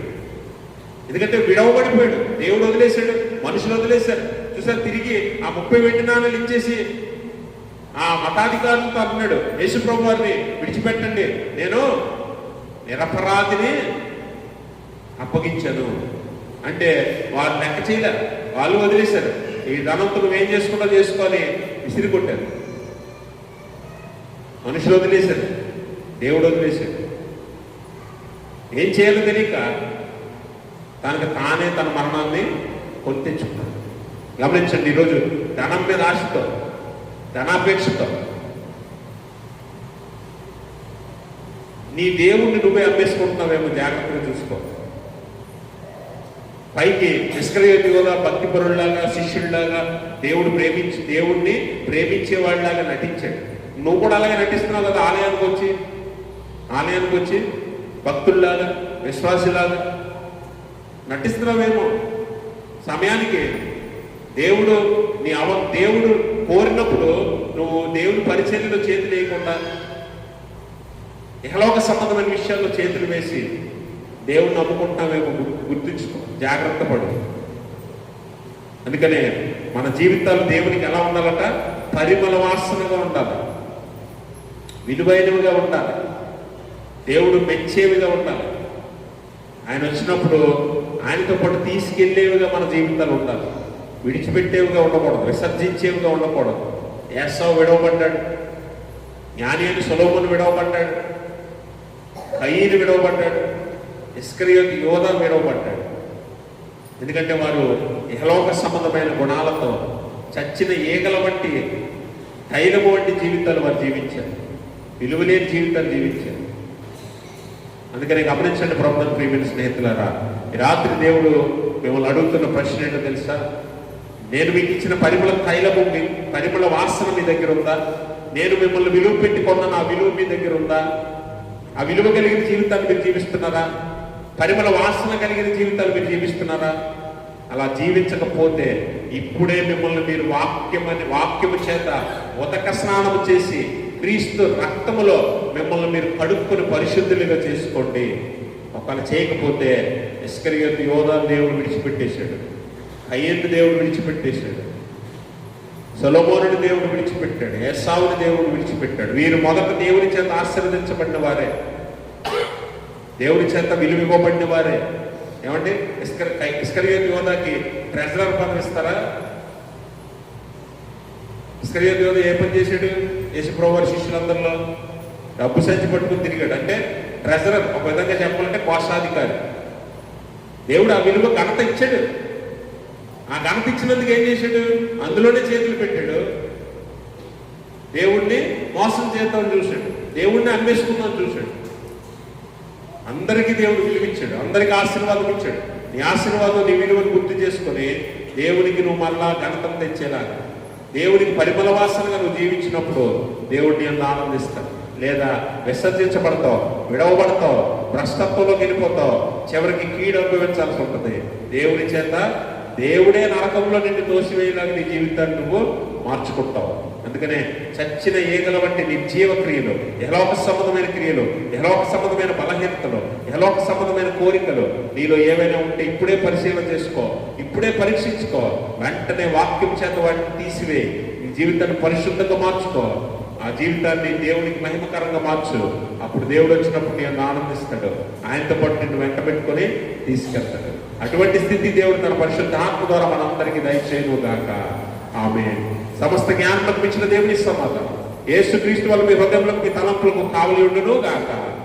ఎందుకంటే విడవబడిపోయాడు. దేవుడు వదిలేశాడు, మనుషులు వదిలేశారు. చూసారు, తిరిగి ఆ 30 వెండి నాణాలు ఇచ్చేసి ఆ మతాధికారులతో అన్నాడు, యేసుప్రభు వారిని విడిచిపెట్టండి, నేను నిరపరాధిని అప్పగించాను అంటే వారు లెక్క చేయలేరు. వాళ్ళు వదిలేశారు. ఈ ధనంతో నువ్వేం చేసుకుంటా చేసుకొని విసిరి కొట్టారు. మనుషులు వదిలేశారు, దేవుడు వదిలేశాడు. ఏం చేయాలో తెలియక తనకు తానే తన మరణాన్ని కొని తెచ్చుకున్నాడు. గమనించండి, ఈరోజు ధనం మీద ఆశతో, ధనాపేక్షతో నీ దేవుణ్ణి నువ్వే అమ్మేసుకుంటున్నావేమో, జాగ్రత్తగా చూసుకో. పైకి ఇస్కరియోతు యోధ భక్తిపరుల్లాగా, శిష్యుల్లాగా దేవుణ్ణి ప్రేమించేవాళ్ళలాగా నటించాడు. నువ్వు కూడా అలాగే నటిస్తున్నావు కదా. ఆలయానికి వచ్చి భక్తుల్లాగా, విశ్వాసులాగా నటిస్తున్నావేమో. సమయానికి దేవుడు దేవుడు కోరినప్పుడు నువ్వు దేవుని పరిచర్యలో చేతులు వేయకుండా ఇహలోక సంబంధమైన విషయాల్లో చేతులు వేసి దేవుణ్ణి నమ్ముకుంటున్నావేమో. గుర్తుంచుకో, జాగ్రత్త పడు. అందుకనే మన జీవితాలు దేవునికి ఎలా ఉండాలట? పరిమళ వాసనగా ఉండాలి, విలువైనవిగా ఉండాలి, దేవుడు మెచ్చేవిగా ఉండాలి. ఆయన వచ్చినప్పుడు ఆయనతో పాటు తీసుకెళ్లేవిగా మన జీవితాలు ఉండాలి. విడిచిపెట్టేవిగా ఉండకూడదు, విసర్జించేవిగా ఉండకూడదు. ఏసావు విడవబడ్డాడు, జ్ఞాని అయిన సొలొమోను విడవబడ్డాడు, కయీను విడవబడ్డాడు, ఇస్కరియోతు యోధ విడవబడ్డాడు. ఎందుకంటే వారు ఇహలోక సంబంధమైన గుణాలతో చచ్చిన ఈగల వంటి, తైలము వంటి జీవితాలు వారు జీవించారు, విలువలేని జీవితాలు జీవించారు. అందుకని గమనించండి ప్రభుత్వం, ప్రియమైన స్నేహితులారా, ఈ రాత్రి దేవుడు మిమ్మల్ని అడుగుతున్న ప్రశ్న ఏంటో తెలుసా? నేను మీకు ఇచ్చిన పరిమళ తైలము, పరిమళ వాసన మీ దగ్గర ఉందా? నేను మిమ్మల్ని విలువ పెట్టుకున్న నా విలువ మీ దగ్గర ఉందా? ఆ విలువ కలిగిన జీవితాన్ని మీరు జీవిస్తున్నారా? పరిమళ వాసన కలిగిన జీవితాలు మీరు జీవిస్తున్నారా? అలా జీవించకపోతే ఇప్పుడే మిమ్మల్ని మీరు వాక్యము చేత ఉదక స్నానము చేసి క్రీస్తు రక్తములో మిమ్మల్ని మీరు కడుక్కొని పరిశుద్ధులుగా చేసుకోండి. ఒకవేళ చేయకపోతే ఇస్కరియోతు యోధ దేవుడు విడిచిపెట్టేశాడు, కయీను దేవుడు విడిచిపెట్టేశాడు, సొలొమోనుని దేవుడు విడిచిపెట్టాడు, ఏసావుని దేవుడు విడిచిపెట్టాడు. వీరు మొదట దేవుని చేత ఆశీర్వదించబడిన వారే, దేవుడి చేత విలువ ఇవ్వబడిన వారే. ఏమంటే ఇస్కరియోతు యోధకి ట్రెజరర్ పదవి ఇస్తారా? ఇస్కరియోతు యోధ ఏ పని చేశాడు? యేసుప్రభు వారి శిష్యులందరిలో డబ్బు సంచి పట్టుకుని తిరిగాడు. అంటే ట్రెజరర్, ఒక విధంగా చెప్పాలంటే కోశాధికారి. దేవుడు ఆ విలువ ఘనత ఇచ్చాడు. ఆ ఘనత ఇచ్చినందుకు ఏం చేశాడు? అందులోనే చేతులు పెట్టాడు. దేవుణ్ణి మోసం చేద్దామని చూశాడు, దేవుణ్ణి అన్వేషించుకుందామని చూశాడు. అందరికీ దేవుడు విలువించాడు, అందరికీ ఆశీర్వాదం ఇచ్చాడు. నీ ఆశీర్వాదం, నీ విలువను గుర్తు చేసుకొని దేవునికి నువ్వు మళ్ళా ఘనతను తెచ్చేలాగా, దేవునికి పరిమళ వాసనగా నువ్వు జీవించినప్పుడు దేవుడిని అంత ఆనందిస్తాడు. లేదా విసర్జించబడతావు, విడవబడతావు, భ్రష్టత్వంలోకి వెళ్ళిపోతావు, చివరికి కీడు అనుభవించాల్సి ఉంటుంది. దేవుని చేత దేవుడే నరకంలో నిన్ను తోసివేయలాగా నీ జీవితాన్ని నువ్వు మార్చుకుంటావు. అందుకనే చచ్చిన ఈగల వంటి నిర్జీవ క్రియలు, ఎహలోక సంబంధమైన క్రియలు, ఎహలోక సంబంధమైన బలహీనతలు, ఎహలోక సంబంధమైన కోరికలు నీలో ఏవైనా ఉంటే ఇప్పుడే పరిశీలన చేసుకో. ఇప్పుడే పరీక్షించుకో. వెంటనే వాక్యం చేత వాటిని తీసివేయి. నీ జీవితాన్ని పరిశుద్ధంగా మార్చుకో. ఆ జీవితాన్ని దేవునికి మహిమకరంగా మార్చు. అప్పుడు దేవుడు వచ్చినప్పుడు నేను ఆనందిస్తాడు. ఆయనతో పాటు నిన్ను వెంట పెట్టుకొని తీసుకెళ్తాడు. అటువంటి స్థితి దేవుడు తన పరిశుద్ధ ఆత్మ ద్వారా మనందరికీ దయచేయను గాక. ఆమేన్. సమస్త జ్ఞానం ఇచ్చిన దేవుని సమాధానం యేసుక్రీస్తు వల్ల మీ హృదయంలో మీ తలంపులకు కావలి ఉండును గాక.